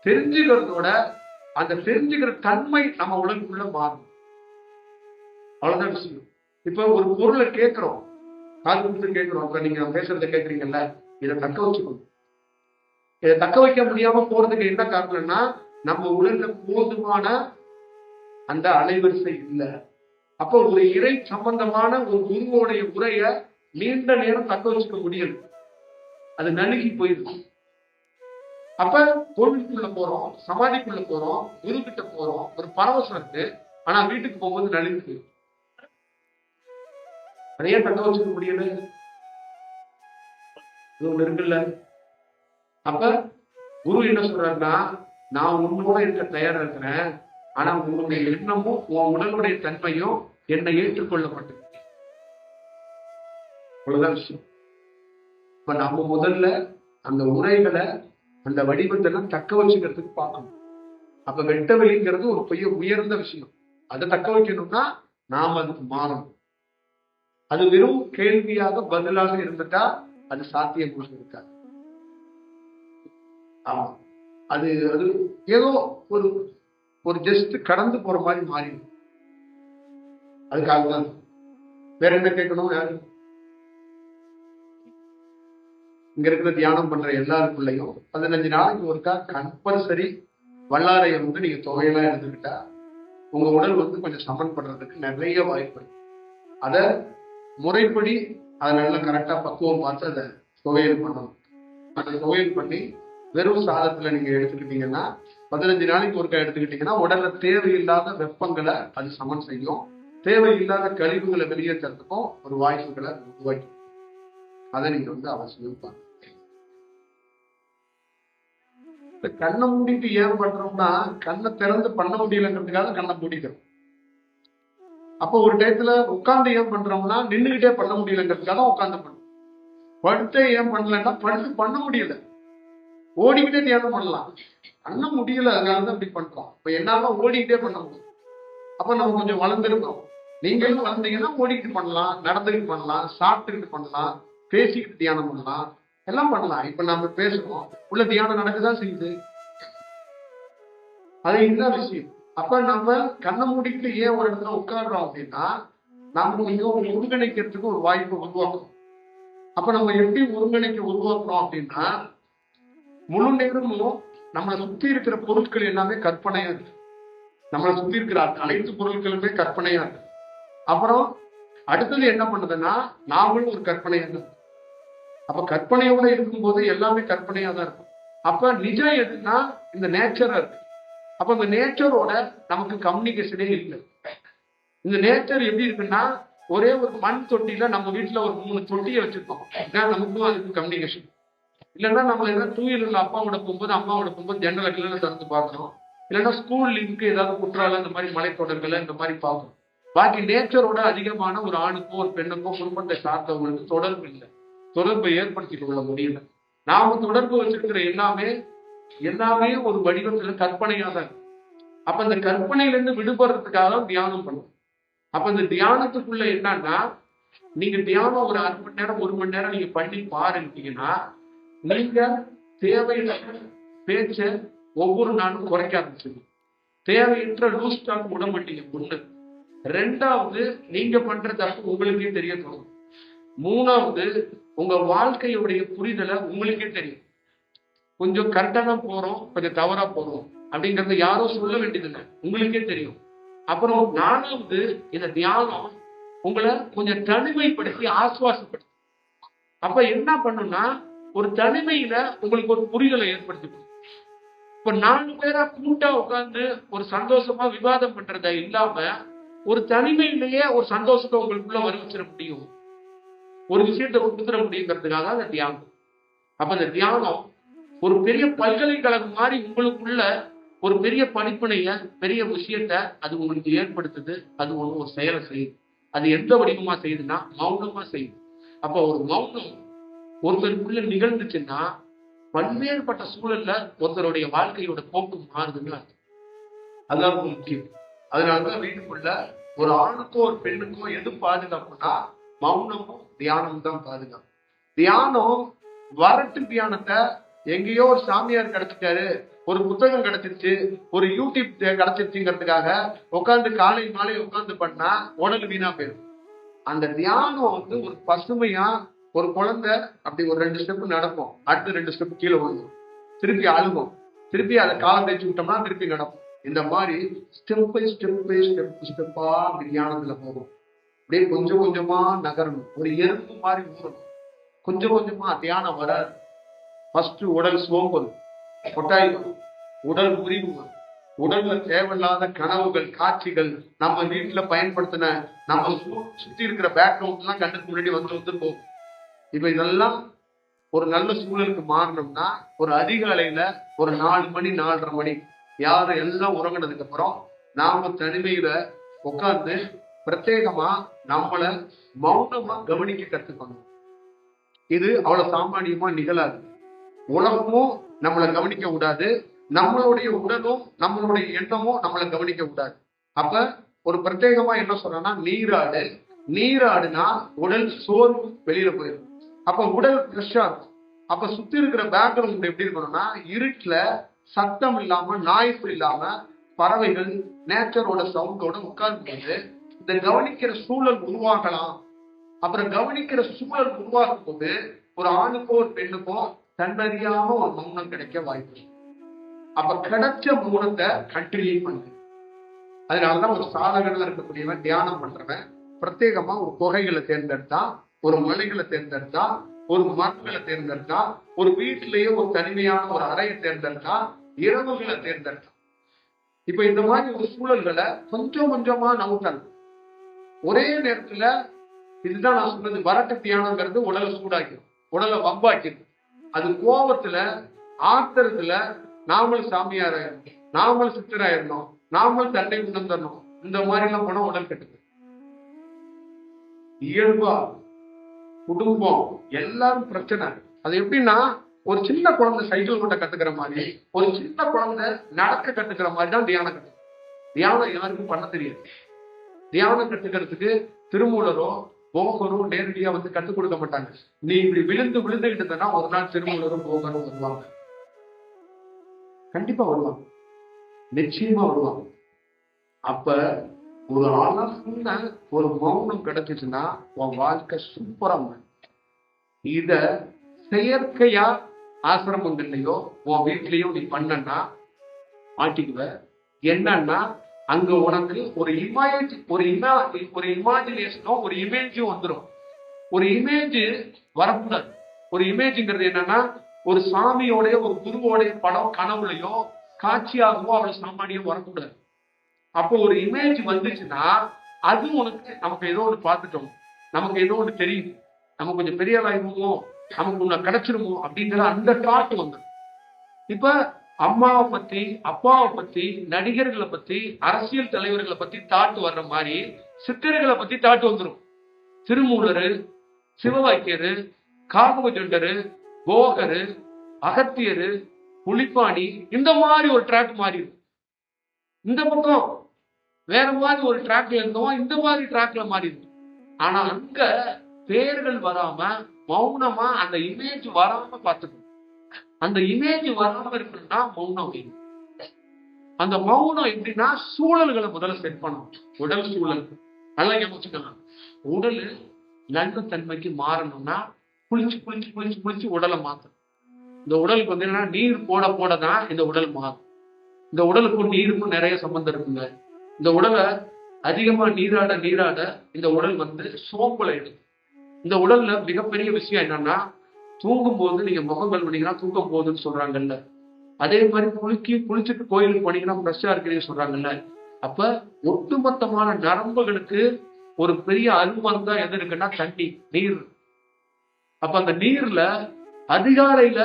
தெரிஞ்சுக்கிறதோட அந்த தெரிஞ்சுக்கிற தன்மை நம்ம உலகத்துக்குள்ள மாறணும். அவ்வளவுதான் விஷயம். இப்ப ஒரு பொருளை கேட்கிறோம், காது கொடுத்து கேட்கிறோம். இப்ப நீங்க பேசுறத கேட்கறீங்கல்ல, இதை தக்க வச்சுக்கணும். இதை தக்க வைக்க முடியாம போறதுக்கு என்ன காரணம்னா நம்ம உலக போதுமான அந்த அலைவரிசை இல்லை. அப்போ ஒரு இறை சம்பந்தமான ஒரு குருவோடைய உரைய நீண்ட நேரம் தக்க வச்சுக்க முடியல, அது நழுகி போயிருக்கு. அப்ப கோவிலுக்குள்ள போறோம், சமாதிக்குள்ள போறோம், குரு கிட்ட போறோம், ஒரு பரவசம் இருக்கு. ஆனா வீட்டுக்கு போகும்போது நழுகுது. அதையே தக்க வச்சுக்க முடியல, ஒண்ணு இருக்குல்ல. அப்ப குரு என்ன சொல்றாருன்னா, நான் உன்னோட இருக்க தயாரா இருக்கிறேன், ஆனா உன்னுடைய எண்ணமும் உன் உடலுடைய தன்மையும் என்னை ஏற்றுக்கொள்ள மாட்டேங்குது. அவ்வளவுதான் விஷயம். இப்ப நம்ம முதல்ல அந்த உரைகளை அந்த வடிவத்தெல்லாம் தக்க வச்சுக்கிறதுக்கு பார்க்கணும். அப்ப வெட்ட வெளிங்கிறது ஒரு பெரிய உயர்ந்த விஷயம். அதை தக்க வைக்கணும்னா நாம அதுக்கு மாறணும். அது வெறும் கேள்வியாக பதிலாக இருந்துட்டா அது சாத்தியமாக இருக்காது. ஆமா, அது அது ஏதோ ஒரு ஒரு ஜஸ்ட் கடந்து போற மாதிரி மாறிடும். அதுக்காக தான். வேற என்ன கேட்கணும்? யாரு இங்க இருக்கிற தியானம் பண்ற எல்லாருக்குள்ளையும் 15 நாளைக்கு ஒருக்கா கம்பல்சரி வல்லாரையை நீங்க தொகையெல்லாம் எடுத்துக்கிட்டா உங்க உடல் கொஞ்சம் சமன் பண்றதுக்கு நிறைய வாய்ப்பு. அத முறைப்படி அதை நல்லா கரெக்டா பக்குவம் பார்த்து அதை துவையல் பண்ணணும். அந்த துவையல் பண்ணி வெறும் சாதத்துல நீங்க எடுத்துக்கிட்டீங்கன்னா 15 நாளைக்கு ஒருக்கா எடுத்துக்கிட்டீங்கன்னா உடல்ல தேவையில்லாத வெப்பங்களை அது சமன் செய்யும். தேவையில்லாத கழிவுகளை வெளியேற்றதுக்கும் ஒரு வாய்ப்புகளை உருவாக்கி அதை நீங்க அவசியம் பாருங்க. கண்ணை மூடிட்டு ஏன் பண்றோம்னா கண்ணை திறந்து பண்ண முடியலங்கிறதுக்காக கண்ணை மூடிக்கிறோம். அப்போ ஒரு டயத்துல உட்கார்ந்து ஏன் பண்றோம்னா நின்றுகிட்டே பண்ண முடியலங்கிறதுக்காக உட்கார்ந்து பண்ணும். படுத்தே ஏன் பண்ணலன்னா படுத்து பண்ண முடியல, ஓடிக்கிட்டே தியானம் பண்ணலாம், பண்ண முடியல, அதனாலதான் இப்படி பண்றோம். இப்ப என்னால ஓடிக்கிட்டே பண்ண முடியும். அப்ப நம்ம கொஞ்சம் வளர்ந்துருக்கோம். நீங்களும் வளர்ந்தீங்கன்னா ஓடிக்கிட்டு பண்ணலாம், நடந்துக்கிட்டு பண்ணலாம், சாப்பிட்டுக்கிட்டு பண்ணலாம், பேசிக்கிட்டு தியானம் பண்ணலாம், எல்லாம் பண்ணலாம். இப்ப நம்ம பேசுறோம், உள்ள தியானம் நடக்குதான் செய்யுது. அது இதுதான் விஷயம். அப்ப நம்ம கண்ணை மூடிட்டு ஏன் ஒரு இடத்துல உட்காடுறோம் அப்படின்னா நம்ம ஒருங்கிணைக்கிறதுக்கு ஒரு வாய்ப்பு உருவாக்கும். அப்ப நம்ம எப்படி உருவாக்குறோம் அப்படின்னா முழு நேரமும் நம்மளை சுத்தி இருக்கிற பொருட்கள் எல்லாமே கற்பனையா இருக்கு. நம்மளை சுத்தி இருக்கிற அனைத்து பொருட்களுமே கற்பனையா இருக்கு. அப்புறம் அடுத்தது என்ன பண்ணுதுன்னா நாமளும் ஒரு கற்பனையா இருக்கு. அப்ப கற்பனையோட இருக்கும்போது எல்லாமே கற்பனையா தான் இருக்கும். அப்ப நிஜம் எதுன்னா இந்த நேச்சரா இருக்கு. அப்ப இந்த நேச்சரோட நமக்கு கம்யூனிகேஷனே இல்லை. இந்த நேச்சர் எப்படி இருக்குன்னா ஒரே ஒரு மண் தொட்டியில நம்ம வீட்டுல ஒரு 3 தொட்டியை வச்சிருக்கோம். நமக்கும் அதுக்கு கம்யூனிகேஷன். இல்லைன்னா நம்ம ஏதாவது டூ வீலர்ல அம்மாவோட போகும்போது ஜன்னல் கிளர்ல திறந்து பார்க்கணும். இல்லைன்னா ஸ்கூல் லிங்க் ஏதாவது குற்றாலம் இந்த மாதிரி மலைத்தொடர்களை இந்த மாதிரி பார்க்கணும். பாக்கி நேச்சரோட அதிகமான ஒரு ஆணுக்கோ ஒரு பெண்ணுக்கோ குடும்பத்தை சார்ந்தவங்களுக்கு தொடர்பு இல்லை, தொடர்பை ஏற்படுத்தி கொள்ள முடியல. நாம தொடர்பு வச்சிருக்கிற எல்லாமே ஒரு வடிவத்துல கற்பனையா தான். அப்ப இந்த கற்பனையில இருந்து விடுபடுறதுக்காக தியானம் பண்ணும். அப்ப இந்த தியானத்துக்குள்ள என்னன்னா, நீங்க தியானம் ஒரு 1/2 மணி நேரம் 1 மணி நேரம் நீங்க பண்ணி பாருங்கன்னா, நீங்க தேவையில்லாத பேச்ச ஒவ்வொரு நாளும் குறைக்க ஆரம்பிச்சுங்க. தேவையற்ற லூஸ் டாக் விட மாட்டீங்க. 1. 2வது, நீங்க பண்ற தப்பு உங்களுக்கே தெரிய தோணும். 3வது, உங்க வாழ்க்கையுடைய புரிதலை உங்களுக்கே தெரியும். கொஞ்சம் கரெக்டா தான் போறோம், கொஞ்சம் தவறா போறோம் அப்படிங்கறத யாரோ சொல்ல வேண்டியதில்லை, உங்களுக்கே தெரியும். அப்புறம் 4வது, இந்த தியானம் உங்களை கொஞ்சம் தனிமைப்படுத்தி ஆசுவாசப்படுத்தும். அப்ப என்ன பண்ணும்னா, ஒரு தனிமையில உங்களுக்கு ஒரு புரிதலை ஏற்படுத்தி. இப்ப 4 பேரா கூட்டா உட்கார்ந்து ஒரு சந்தோஷமா விவாதம் பண்றத இல்லாம ஒரு தனிமையிலேயே ஒரு சந்தோஷத்தை உங்களுக்குள்ள வர வச்சிட முடியும், ஒரு விஷயத்தை கொடுத்துட முடியுங்கிறதுக்காக அந்த தியானம். அப்ப அந்த தியானம் ஒரு பெரிய பல்கலைக்கழகம் மாதிரி உங்களுக்குள்ள ஒரு பெரிய படிப்பினைய, பெரிய விஷயத்த அது உங்களுக்கு ஏற்படுத்துது. அது ஒரு செயலை செய்யுது. அது எந்த வடிவமா செய்யுதுன்னா மௌனமா செய்யுது. அப்ப ஒரு மௌனம் ஒருத்தருக்குள்ள நிகழ்ந்துச்சுன்னா பல்வேறுபட்ட சூழல்ல ஒருத்தருடைய வாழ்க்கையோட போக்கு மாறுதுன்னு அர்த்தம். அதுதான் ரொம்ப முக்கியம். அதனாலதான் வீட்டுக்குள்ள ஒரு ஆணுக்கோ ஒரு பெண்ணுக்கோ எது பாதுகாப்புனா மௌனமும் தியானமும் தான் பாதுகாப்பு. தியானம் வரட்டு தியானத்தை எங்கேயோ ஒரு சாமியார் கிடைச்சிட்டாரு, ஒரு புத்தகம் கிடைச்சிருச்சு, ஒரு யூடியூப் கிடைச்சிருச்சுங்கிறதுக்காக உட்காந்து காலை மாலை உட்காந்து பண்ணா உடல் வீணா போயிடும். அந்த தியானம் ஒரு பசுமையா, ஒரு குழந்தை அப்படி ஒரு 2 ஸ்டெப் நடக்கும், அடுத்து 2 ஸ்டெப் கீழே விழுகும், திருப்பி அழுகும், திருப்பி அதை காலம் தேய்ச்சி விட்டோம்னா திருப்பி நடக்கும். இந்த மாதிரி ஸ்டெப் பை ஸ்டெப்பா அப்படி தியானத்துல போகும். அப்படியே கொஞ்சம் கொஞ்சமா நகரணும், ஒரு எறும்பு மாதிரி ஊறணும். கொஞ்சம் கொஞ்சமா தியானம் வராது. ஃபர்ஸ்ட் உடல் சோம்பல், கொட்டாய் வரும், உடல் முறிவு வரும், உடல்ல தேவையில்லாத கனவுகள், காட்சிகள், நம்ம வீட்டுல பயன்படுத்தின நம்ம சுத்தி இருக்கிற பேக்ரவுண்ட் எல்லாம் கண்ணுக்கு முன்னாடி வந்து போகும். இப்ப இதெல்லாம் ஒரு நல்ல சூழலுக்கு மாறணும்னா ஒரு அதிகாலையில ஒரு 4 மணி 4:30 மணி யாரும் எல்லாம் உறங்கினதுக்கு அப்புறம் நாம தனிமையில உட்கார்ந்து பிரத்யேகமா நம்மள மௌனமா கவனிக்க கத்துக்கணும். இது அவ்வளவு சாமானியமா நிகழாது. உலகமும் நம்மளை கவனிக்க விடாது, நம்மளுடைய உடலும் நம்மளுடைய எண்ணமும் நம்மளை கவனிக்க விடாது. அப்ப ஒரு பிரத்யேகமா என்ன சொல்றேன்னா, நீராடுனா உடல் சோர்வு வெளியில போயிடும். அப்ப உடல் ஃப்ரெஷ்ஷா இருக்கும். அப்ப சுத்தி இருக்கிற பேக்ரவுண்ட் எப்படி இருக்கணும்னா, இருட்டுல சத்தம் இல்லாம, நாய்ஸ் இல்லாம, பறவைகள் நேச்சரோட சவுண்டோட உட்கார்ந்து இந்த கவனிக்கிற சூழல் உருவாகலாம். அப்புறம் கவனிக்கிற சூழல் உருவாக்கும் போது ஒரு ஆணுக்கோ ஒரு பெண்ணுக்கோ தன்னறியாம ஒரு மௌனம் கிடைக்க வாய்ப்பு. அப்ப கிடைச்ச மௌனத்தை கண்டினியூ பண்ணு. அதனாலதான் ஒரு சாதகனா இருக்கக்கூடியவன், தியானம் பண்றவன் பிரத்யேகமா ஒரு குகைகளை தேர்ந்தெடுத்தா, ஒரு மலைகளை தேர்ந்தெடுத்தா, ஒரு மரங்களை தேர்ந்தெடுத்தா, ஒரு வீட்டிலேயே ஒரு தனிமையான ஒரு அறையை தேர்ந்தெடுத்தா, இரவுகளை தேர்ந்தெடுத்தா. இப்ப இந்த மாதிரி ஒரு சூழல்களை கொஞ்சம் கொஞ்சமா நவுத்தணும். ஒரே நேரத்துல இதுதான் நான் சொன்னது, வரட்டு தியானங்கிறது உடலை சூடாக்கிடும், உடலை வம்பாக்கிடும். அது கோபத்துல, ஆத்திரத்துல நாமல் சாமியாராயிரும், நாமல் சித்தராயிரணும், நாமல் தண்டை உணர்ந்தரணும். இந்த மாதிரி எல்லாம் போனா உடல் கெட்டுது. இயல்பா குடும்பம் எல்லாரும் பிரச்சனை. அது எப்படின்னா, ஒரு சின்ன குழந்தை சைக்கிள் ஓட்ட கத்துக்கிற மாதிரி, ஒரு சின்ன குழந்தை நடக்க கத்துக்கிற மாதிரி தான் தியானம் கத்துக்கும். தியானம் யாருக்கும் பண்ண தெரியாது. தியானம் கத்துக்கிறதுக்கு திருமூலரோ போகரோ நேரடியா கத்துக் கொடுக்க மாட்டாங்க. நீ இப்படி விழுந்துகிட்டு இருந்தனா ஒரு நாள் திருமூலரும் போகரும் வருவாங்க. கண்டிப்பா வருவாங்க, நிச்சயமா வருவாங்க. அப்ப ஒரு அழகான ஒரு மௌனம் கிடைச்சிச்சுன்னா உன் வாழ்க்கை சூப்பரா. இத செயற்கையா ஆசிரமங்கள்லயோ உன் வீட்லயோ நீ பண்ணனா மாட்டிக்குவ. என்னன்னா, அங்க உனக்கு ஒரு இமேஜினேஷனோ ஒரு இமேஜும் வந்துடும். ஒரு இமேஜ் வரக்கூடாது. ஒரு இமேஜ்ங்கிறது என்னன்னா, ஒரு சாமியோடைய ஒரு குருவோடைய படம் கனவுலையோ காட்சியாகவோ அவளை சாமானியம் வரக்கூடாது. அப்போ ஒரு இமேஜ் வந்துச்சுன்னா அது உனக்கு நமக்கு ஏதோ ஒன்று பார்த்துட்டோம், நமக்கு ஏதோ ஒன்று தெரியுது, நம்ம கொஞ்சம் பெரிய ஆளாயிருமோ, நமக்கு ஒண்ணு கிடைச்சிருமோ அப்படிங்கிற அந்த தாட் வந்துடும். இப்ப அம்மாவை பத்தி, அப்பாவை பத்தி, நடிகர்களை பத்தி, அரசியல் தலைவர்களை பத்தி தாட்டு வர்ற மாதிரி சித்தர்களை பத்தி தாட்டு வந்துடும். திருமூலரு, சிவவாக்கியரு, காகவஜண்டரு, போகரு, அகத்தியரு, புலிப்பாணி, இந்த மாதிரி ஒரு ட்ராக் மாறிடும். இந்த பக்கம் வேற மாதிரி ஒரு ட்ராக்ல இருந்தோம், இந்த மாதிரி ட்ராக்ல மாறிடும். ஆனா அங்க பேர்கள் வராம மௌனமா அந்த இமேஜ் வராம பார்த்துக்கணும். அந்த இமேஜ் வராம இருக்கணும்னா மௌனம் வேணும். அந்த மௌனம் எப்படின்னா சூழல்களை முதல்ல செட் பண்ணணும். உடல் சூழல் நல்லா யோசிக்கலாம். உடல் நல்ல தன்மைக்கு மாறணும்னா குளிச்சு குளிச்சு குளிச்சு குளிச்சு உடலை மாத்தணும். இந்த உடலுக்கு வந்து என்னன்னா நீர் போட போடதான் இந்த உடல் மாறும். இந்த உடலுக்கும் நீருக்கும் நிறைய சம்பந்தம் இருக்குங்க. இந்த உடலை அதிகமா நீராட நீராட இந்த உடல் வந்து சோம்பலை எடுக்கும். இந்த உடல்ல மிகப்பெரிய விஷயம் என்னன்னா, தூங்கும் போது நீங்க முகம் கழுவுனீங்கன்னா தூக்கம் போகுதுன்னு சொல்றாங்கல்ல, அதே மாதிரி குளிச்சுட்டு கோயிலுக்கு போனீங்கன்னா ஃப்ரெஷ்ஷா இருக்கிறீங்க சொல்றாங்கல்ல. அப்ப ஒட்டுமொத்தமான நரம்புகளுக்கு ஒரு பெரிய அருமருந்தா எது இருக்குன்னா தண்ணி, நீர். அப்ப அந்த நீர்ல அதிகாலையில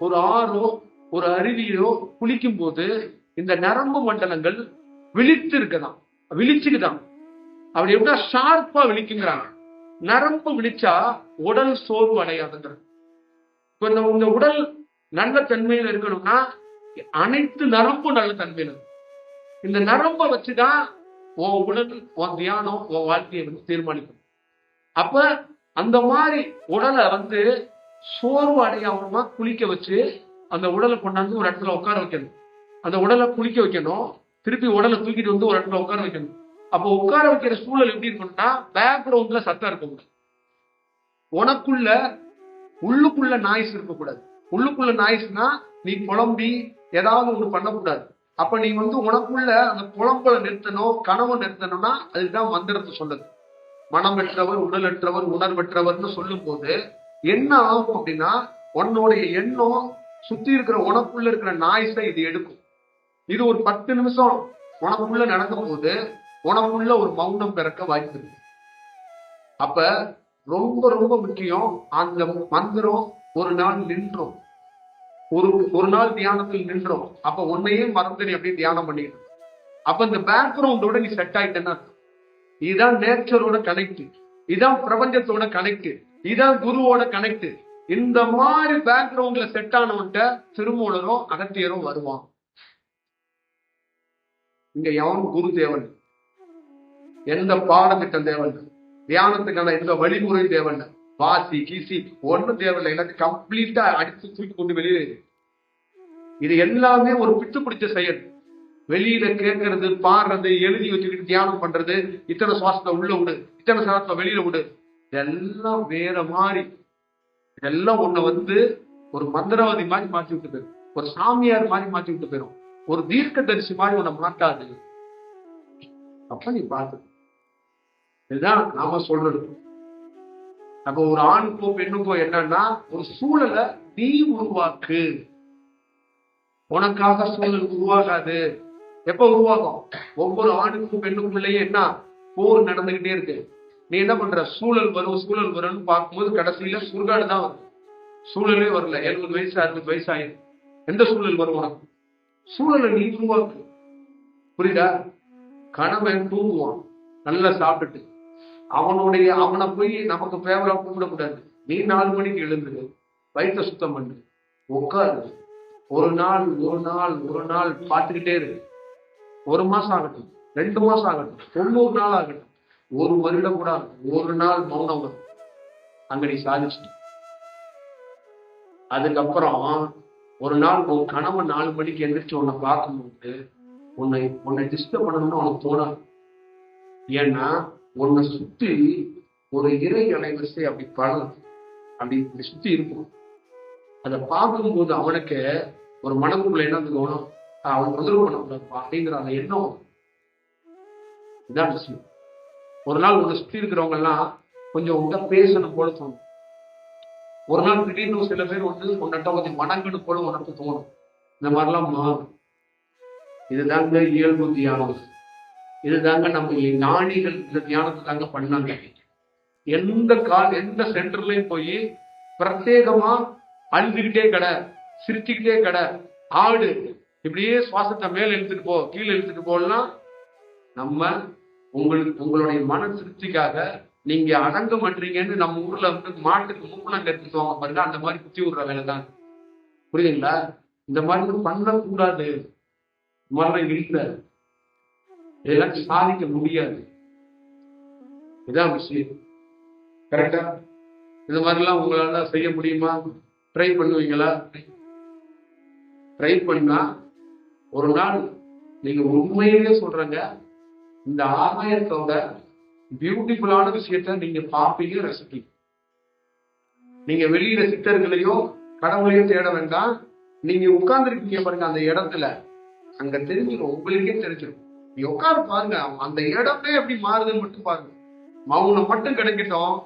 ஒரு ஆறோ ஒரு அருவியோ குளிக்கும் போது இந்த நரம்பு மண்டலங்கள் விழித்து இருக்குதான், விழிச்சுக்குதான். அப்படி எப்படின்னா ஷார்ப்பா விழிக்குங்கிறாங்க. நரம்பு விழிச்சா உடல் சோர்வு அடையாதுங்கிற. இப்ப இந்த உடல் நல்ல தன்மையில இருக்கணும்னா அனைத்து நரம்பும் நல்ல தன்மையில. இந்த நரம்பை வச்சுதான் உன் உடல், உன் தியானம், உன் வாழ்க்கையை வந்து தீர்மானிக்கும். அப்ப அந்த மாதிரி உடலை வந்து சோர்வு அடையாம குளிக்க வச்சு அந்த உடலை கொண்டாந்து ஒரு இடத்துல உட்கார வைக்கணும். அந்த உடலை குளிக்க வைக்கணும், திருப்பி உடலை தூக்கிட்டு வந்து ஒரு இடத்துல உட்கார வைக்கணும். அப்போ உட்கார வைக்கிற சூழல் எப்படி இருக்கணும்னா பேக்ரவுண்ட்ல சத்தம் இருக்கக்கூடாது. உனக்குள்ள உள்ளுக்குள்ள நாய்ஸ் இருக்கக்கூடாது. உள்ளுக்குள்ள நாய்ஸ்னா நீ குழம்பி ஏதாவது ஒண்ணு பண்ணக்கூடாது. அப்ப நீ வந்து உனக்குள்ள அந்த குழம்பலை நிறுத்தணும், கனவை நிறுத்தணும்னா அதுதான் மந்திரத்தை சொல்லுது. மனமற்றவர் உடலற்றவர் உணர்வற்றவர்னு சொல்லும் போது என்ன ஆகும் அப்படின்னா உன்னுடைய எண்ணம் சுத்தி இருக்கிற உனக்குள்ள இருக்கிற நாய்ஸை இது எடுக்கும். இது ஒரு 10 நிமிஷம் உனக்குள்ள நடக்கும் போது உனக்குள்ள ஒரு மௌனம் பிறக்க வாய்ப்பு இருக்கு. அப்ப ரொம்ப ரொம்ப முக்கியம், அந்த மந்திரம் ஒரு நாள் நின்றோம், ஒரு நாள் தியானத்தில் நின்றோம். அப்ப உன்னையே மறந்து நீ அப்படியே தியானம் பண்ணிக்கணும். அப்ப இந்த பேக்ரவுண்டோட நீ செட் ஆயிட்டேன்னா இதுதான் நேச்சரோட கனெக்ட், இதான் பிரபஞ்சத்தோட கனெக்ட், இதான் குருவோட கனெக்ட். இந்த மாதிரி பேக்ரவுண்ட்ல செட் ஆனவன்ட்ட திருமூலரும் அகத்தியரும் வருவான். இங்க எவன் குரு தேவன், எந்த பாடத்திட்டம் தேவன், தியானத்துக்கான எந்த வழிமுறை தேவன், வாசி கீசி ஒன்னும் தேவையில்லை. எல்லாத்தையும் கம்ப்ளீட்டா அடித்து தூக்கி கொண்டு வெளியே. இது எல்லாமே ஒரு பிட்டு பிடிச்ச செயல். வெளியில கேட்கறது, பாடுறது, எழுதி வச்சுக்கிட்டு தியானம் பண்றது, இத்தனை சுவாசத்தை உள்ள விடு, இத்தனை சுவாசத்தை வெளியில விடு, இதெல்லாம் வேற மாதிரி. இதெல்லாம் உன்னை வந்து ஒரு மந்திரவாதி மாதிரி மாற்றி விட்டு போயிடும், ஒரு சாமியார் மாதிரி மாற்றி விட்டு போயிடும், ஒரு தீர்க்க தரிசி மாதிரி உன்னை மாட்டாது. அப்ப நீ பார்த்து, இதுதான் நாம சொல்றது. அப்ப ஒரு ஆணுக்கோ பெண்ணுக்கோ என்னன்னா ஒரு சூழலை நீ உருவாக்கு. உனக்காக சூழல் உருவாகாது. எப்ப உருவாகும்? ஒவ்வொரு ஆணுக்கும் பெண்ணுக்கும் இல்லையே என்ன போர் நடந்துகிட்டே இருக்கு. நீ என்ன பண்ற? சூழல் வரும்னு பார்க்கும்போது கடைசியில சுருகாடு தான் வரும். சூழலே வரல. 70 வயசு 60 வயசு ஆயிரும். எந்த சூழல் வரும் உனக்கு? சூழலை நீ உருவாக்கு. புரியுதா? கணவன் தூங்குவான் நல்லா சாப்பிட்டுட்டு, அவனை போய் நமக்கு ஃபேவரா கூப்பிடக்கூடாது. நீ 4 மணிக்கு எழுந்துரு, வயிற்ற சுத்தம் பண்ணு, உட்காரு. ஒரு நாள் பார்த்துக்கிட்டே இருக்கு. 1 மாசம் ஆகட்டும், 2 மாசம் ஆகட்டும், 90 நாள் ஆகட்டும், 1 வருடம் கூட ஆகட்டும், ஒரு நாள் மௌனம் வரும். அங்க நீ சாதிச்சு. அதுக்கப்புறம் ஒரு நாள் உன் கணவன் 4 மணிக்கு எந்திரிச்சு உன்னை பார்க்கும்போது உன்னை டிஸ்டர்ப் பண்ணணும்னு உனக்கு தோணாது. ஏன்னா உன்னை சுத்தி ஒரு இறை அலைவரிசை அப்படி சுத்தி இருக்கும். அதை பார்க்கும்போது அவனுக்கு ஒரு மனக்குள்ள என்ன தோணும்? அவன் தொந்தரவு பண்ணக்கூடாது அப்படிங்கிற அந்த எண்ணம். இதான் விஷயம். ஒரு நாள் உன்னை சுத்தி இருக்கிறவங்க எல்லாம் கொஞ்சம் உங்க பேசணும் போல தோணும். ஒரு நாள் திடீர்னு சில பேர் வந்து உன்னிட்ட கொஞ்சம் மனங்கன்னு போல உனக்கு தோணும். இந்த மாதிரிலாம் மாறும். இதுதாங்க இயல்பு தியானம். இதுதாங்க நம்ம ஞானிகள் இந்த தியானத்தை தாங்க பண்ணாங்க. எந்த சென்டர்லயும் போய் பிரத்யேகமா அழுதுகிட்டே கடை, சிரிச்சுக்கிட்டே கடை, ஆடு, இப்படியே சுவாசத்தை மேல இழுத்துட்டு போ, கீழே இழுத்துட்டு போலாம். நம்ம உங்களுடைய மன திருப்திக்காக நீங்க அடங்க மாட்டீங்கன்னு நம்ம ஊர்ல வந்து மாட்டுக்கு மூப்பனம் கற்றுக்குவாங்க பாருங்க, அந்த மாதிரி குத்தி விடுற வேலை தான். புரியுதுங்களா? இந்த மாதிரி பண்ணக்கூடாது. மரணம் இல்லை, இதெல்லாம் சாதிக்க முடியாது. இதான் விஷயம். கரெக்டா? இந்த மாதிரிலாம் உங்களால செய்ய முடியுமா? ட்ரை பண்ணுவீங்களா? ட்ரை பண்ணா ஒரு நாள் நீங்க உண்மையிலே சொல்றங்க, இந்த ஆகாயத்தோட பியூட்டிஃபுல்லான விஷயத்த நீங்க பார்ப்பீங்க, ரசிப்பீங்க. நீங்க வெளியில சித்தர்களையோ கடவுளையோ தேட வேண்டாம். நீங்க உட்கார்ந்துருக்கீங்க பாருங்க அந்த இடத்துல, அங்க தெரிஞ்சிடும், உங்களுக்கே தெரிஞ்சிடும். நீ உட்காந்து பாருங்க, அந்த இடமே எப்படி மாறுதுன்னு மட்டும் பாருங்க. மௌனம் மட்டும் கிடைக்கட்டும்,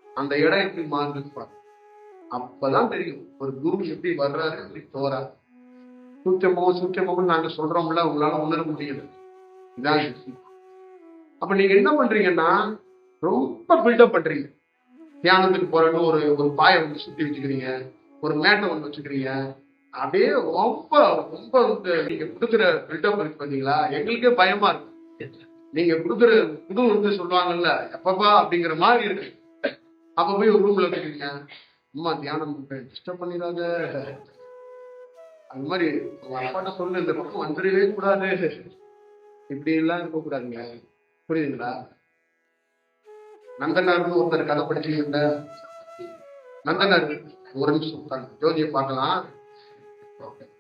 அந்த இடம் எப்படி மாறுதுன்னு பாருங்க. அப்பதான் தெரியும் ஒரு குரு எப்படி வர்றாரு, எப்படி போறாரு. சூட்சமோ நாங்க சொல்றோம்ல, உங்களால உணர முடியல. இதான் விஷயம். அப்ப நீங்க என்ன பண்றீங்கன்னா, ரொம்ப பில்டப் பண்றீங்க. தியானத்துக்கு போறேன்னு ஒரு பாயை வந்து சுத்தி வச்சுக்கிறீங்க, ஒரு மேட்டை ஒன்று வச்சுக்கிறீங்க. அப்படியே ரொம்ப ரொம்ப வந்து நீங்க கொடுக்குற பில்டப் இருக்கு பாத்தீங்களா, எங்களுக்கே பயமா இருக்கு. நீங்க கொடுக்குற புது வந்து சொல்லுவாங்கல்ல எப்பப்பா அப்படிங்கிற மாதிரி இருக்கு. அப்ப போய் ஒரு ரூம்ல வச்சுக்கிறீங்க, அம்மா தியானம் டிஸ்டர்ப் பண்ணிடாத, அது மாதிரி உங்க அப்பாட்ட சொல்லு, இந்த பக்கம் வந்துடவே கூடாது, இப்படி எல்லாம் இருக்கக்கூடாதுங்க. புரியுதுங்களா? நந்தனார்னு ஒருத்தர் கதை படிச்சீங்க. நந்தனார், ஒரு நிமிஷம் உட்காந்து ஜோதியை பார்க்கலாம்.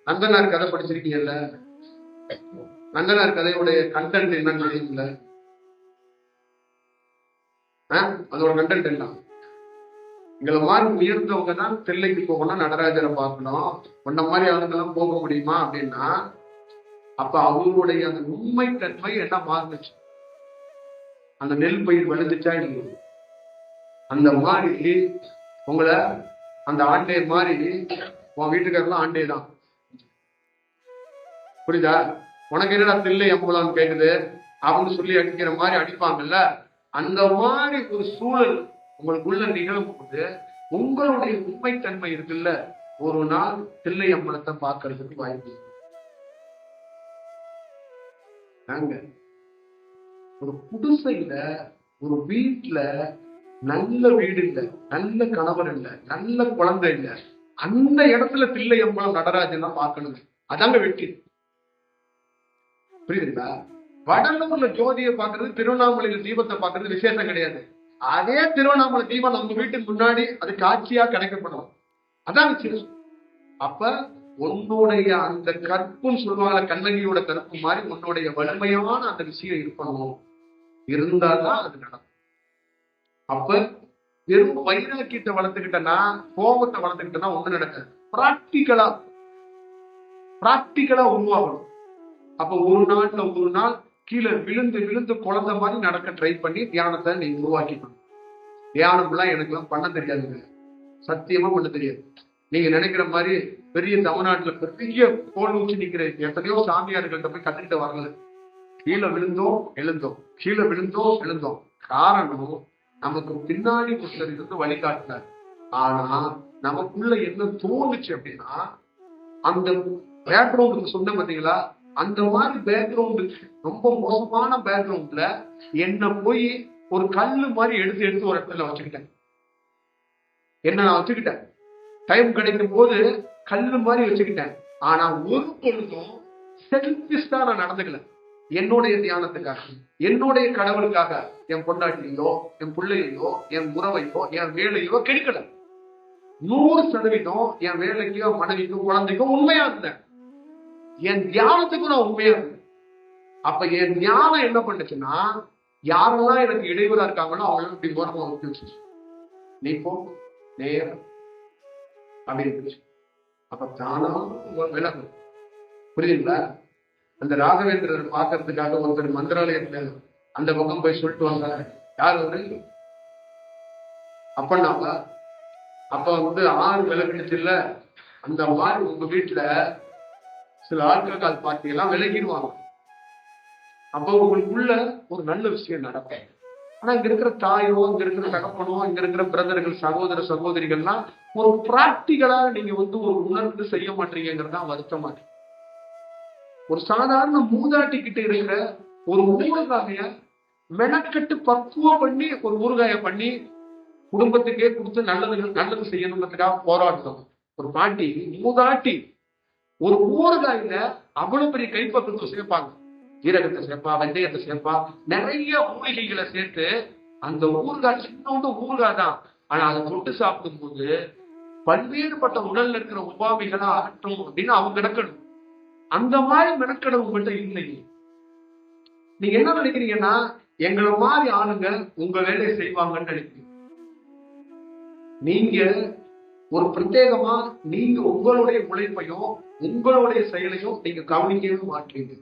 நந்தனார் கதை படிச்சிருக்கீங்கல்ல, நந்தனார் கதையோடைய கண்டென்ட் என்னன்னு தெரியும்ல? அதோட கண்டென்ட் என்ன? எங்களை மாதிரி உயர்ந்தவங்க தான் தில்லைக்கு போகணும், நடராஜரை பார்க்கணும். உன்ன மாதிரி அவங்கெல்லாம் போக முடியுமா அப்படின்னா, அப்ப அவங்களுடைய அந்த உண்மை தன்மை என்ன மாறுச்சு? அந்த நெல் பயிர் விளைஞ்சிச்சா இல்லையா? அந்த மாதிரி உங்களை அந்த ஆண்டே மாதிரி உன் வீட்டுக்காரெல்லாம் ஆண்டே தான். புரியுதா? உனக்கு என்னடா தில்லை எம்பலான்னு கேக்குது அப்படின்னு சொல்லி அடிக்கிற மாதிரி அடிப்பாங்கல்ல, அந்த மாதிரி ஒரு சூழல் உங்களுக்குள்ள நிகழும் போது உங்களுடைய உண்மைத்தன்மை இருக்குல்ல, ஒரு நாள் தில்லை அம்பலத்தை பார்க்கறதுக்கு வாய்ப்பு. நாங்க ஒரு குடிசையில, ஒரு வீட்டுல, நல்ல வீடு இல்ல, நல்ல கணவர் இல்ல, நல்ல குழந்தை இல்ல, அந்த இடத்துல தில்லை அம்பலம் நடராஜன் தான் பார்க்கணும். அதாங்க வெற்றி. புரியுதுங்களா? வடலூர்ல ஜோதியை பாக்குறது, திருவண்ணாமலையில தீபத்தை பாக்குறது விசேஷம் கிடையாது. அதே திருவண்ணாமலை தீபம் நம்ம வீட்டுக்கு முன்னாடி அது காட்சியா கிடைக்கப்படும். அதான் விசேஷம். அப்ப உன்னுடைய அந்த கற்புன்னு சொல்லுவாங்க, கண்ணகியோட கற்பு மாதிரி உன்னுடைய வலிமையான அந்த விஷயம் இருக்கணும். இருந்தாதான் அது நடக்கும். அப்ப வெறும் வைராக்கியத்தை வளர்த்துக்கிட்டனா, கோபத்தை வளர்த்துக்கிட்டனா ஒண்ணு நடக்காது. பிராக்டிக்கலா உருவாகணும். அப்ப ஒரு நாள் கீழே விழுந்து விழுந்து குழந்தை மாதிரி நடக்க ட்ரை பண்ணி தியானத்தை நீங்க உருவாக்கிக்கணும். தியானம் எல்லாம் எனக்கு எல்லாம் பண்ண தெரியாதுங்க, சத்தியமா பண்ண தெரியாது. நீங்க நினைக்கிற மாதிரி பெரிய தமிழ்நாட்டுல பெரிய கோல் ஊச்சி நிக்கிற எத்தனையோ சாமியார்கள்ட்ட போய் கத்துக்கிட்டு வரல. கீழே விழுந்தோம் எழுந்தோம், கீழே விழுந்தோம் எழுந்தோம். காரணம், நமக்கு பின்னாடி ஒருத்தர் இருந்து வழிகாட்டினார். ஆனா நமக்குள்ள என்ன தோணுச்சு அப்படின்னா, அந்த பேக்ரவுண்டுக்கு சொன்ன பாத்தீங்களா, அந்த மாதிரி பேக்ரவுண்டு, ரொம்ப மோசமான பேக்ரவுண்ட்ல என்ன போய் ஒரு கல்லு மாதிரி எடுத்து ஒரு இடத்துல வச்சுக்கிட்டேன். என்ன நான் வச்சுக்கிட்டேன், டைம் கிடைக்கும் போது கல்லு மாதிரி வச்சுக்கிட்டேன். ஆனா ஒரு பொழுதும் செல்ஃபிஷா நான் நடந்துக்கல. என்னுடைய தியானத்துக்காக, என்னுடைய கடவுளுக்காக என் பொண்டாட்டியோ, என் பிள்ளையோ, என் உறவையோ, என் வேலையோ கெடுக்கல. 100% என் வேலைக்கோ, மனைவிக்கோ, குழந்தைக்கோ உண்மையா இருந்தேன். என் தியானத்துக்கும் நான் உண்மையா இருந்தேன். அப்ப என் தியானம் என்ன பண்ணுச்சுன்னா, யாரெல்லாம் எனக்கு இடையூறா இருக்காங்களோ அவங்களும் இப்படி ஓரமா ஒட்டி வச்சு, நீ போ நேரம் அப்படின்னு. அப்ப தியானம் விலகும். புரியுதுங்களா? அந்த ராகவேந்திரர் பார்க்கறதுக்காக ஒருத்தர் மந்திராலயத்துல அந்த பக்கம் போய் சொல்லிட்டு வந்தாங்க. யார் ஒரு அப்பன்னாவா? அப்ப வந்து 6 விலகிடுச்சு இல்ல, அந்த மாதிரி உங்க வீட்டுல சில ஆட்கள் பார்த்தீங்கன்னா விலகிடுவாங்க. அப்போ உங்களுக்குள்ள ஒரு நல்ல விஷயம் நடக்கும். ஆனா இங்க இருக்கிற தாயோ, இங்க இருக்கிற தகப்பனோ, இங்க இருக்கிற பிரதர்கள், சகோதர சகோதரிகள்லாம் ஒரு பிராக்டிகலா நீங்க ஒரு உணர்ந்து செய்ய மாட்டீங்கிறது தான் வருத்தமா இருக்கு. ஒரு சாதாரண மூதாட்டி கிட்ட இருக்கிற ஒரு ஊறுகாய மெனக்கட்டு பக்குவம் பண்ணி ஒரு ஊறுகாய பண்ணி குடும்பத்துக்கே கொடுத்து நல்லது செய்யணுங்கிறதுக்காக போராடுறோம். ஒரு பாட்டி மூதாட்டி ஒரு ஊறுகாயில அவ்வளவு பெரிய கைப்பக்குவத்தை சேர்ப்பாங்க. ஜீரகத்தை சேர்ப்பா, வெந்தயத்தை சேர்ப்பா, நிறைய மூலிகைகளை சேர்த்து அந்த ஊறுகாய் சின்னோண்டு ஊறுகாய் தான். ஆனா அதை தொட்டு சாப்பிடும் போது பல்வேறுபட்ட உடல்ல இருக்கிற உபாதைகளை அகற்றும் அப்படின்னு அவங்க கிடக்கணும். அந்த மாதிரி மெனக்கடை உங்கள்கிட்ட இல்லை. நீங்க என்ன நினைக்கிறீங்கன்னா எங்களை மாதிரி ஆளுங்க உங்க வேலையை செய்வாங்கன்னு நினைக்கிறீங்க. நீங்க ஒரு பிரத்யேகமா நீங்க உங்களுடைய உழைப்பையும் உங்களுடைய செயலையும் நீங்க கவனிக்கவே மாட்டீங்க.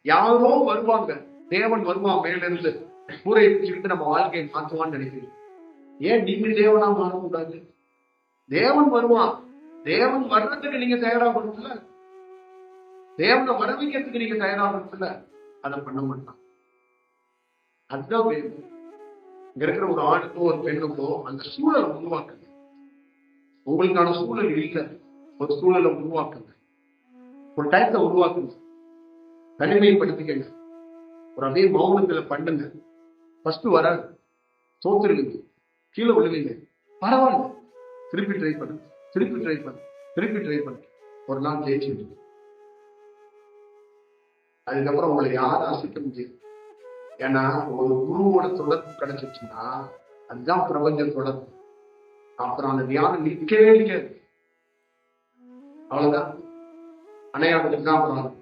யாரோ வருவாங்க, தேவன் வருவான் மேல இருந்து கூரையை பிடிச்சுக்கிட்டு நம்ம வாழ்க்கையை மாற்றுவான்னு நினைக்கிறீங்க. ஏன் நீங்க தேவனா மாறக்கூடாது? தேவன் வருவான். தேவன் வர்றதுக்கு நீங்க தயாராகணும்ல, தேவனை வரவிக்கிறதுக்கு நீங்க தயாராகணும்ல. அதை பண்ண மாட்டான். அதுதான் வேணும். இங்க இருக்கிற ஒரு ஆணுக்கோ ஒரு பெண்ணுக்கோ அந்த சூழலை உருவாக்குங்க. உங்களுக்கான சூழல் இல்லை, ஒரு சூழலை உருவாக்குங்க. ஒரு டயத்தை உருவாக்குங்க. தனிமைப்படுத்திக்கங்க. ஒரு அப்படியே மௌனத்துல பண்ணுங்க. ஃபர்ஸ்ட் வராது, தோத்துருவீங்க, கீழே விழுவீங்க, பரவாயில்ல, திருப்பி ட்ரை பண்ணுங்க, திருப்பி ட்ரை பண்ணுங்க, திருப்பி ட்ரை பண்ணுங்க. ஒரு நாள் ஜெயிச்சுடுங்க. அதுக்கப்புறம் உங்களை யாரும் அசைக்க முடியாது. ஏன்னா ஒரு குருவோட தொடர்பு கிடைச்சிச்சுன்னா அதுதான் பிரபஞ்ச தொடர்பு. அப்புறம் அந்த தியானம் நிற்கவே நிற்காது. அவ்வளவுதான். அணையாவதுக்கு தான் அப்புறம்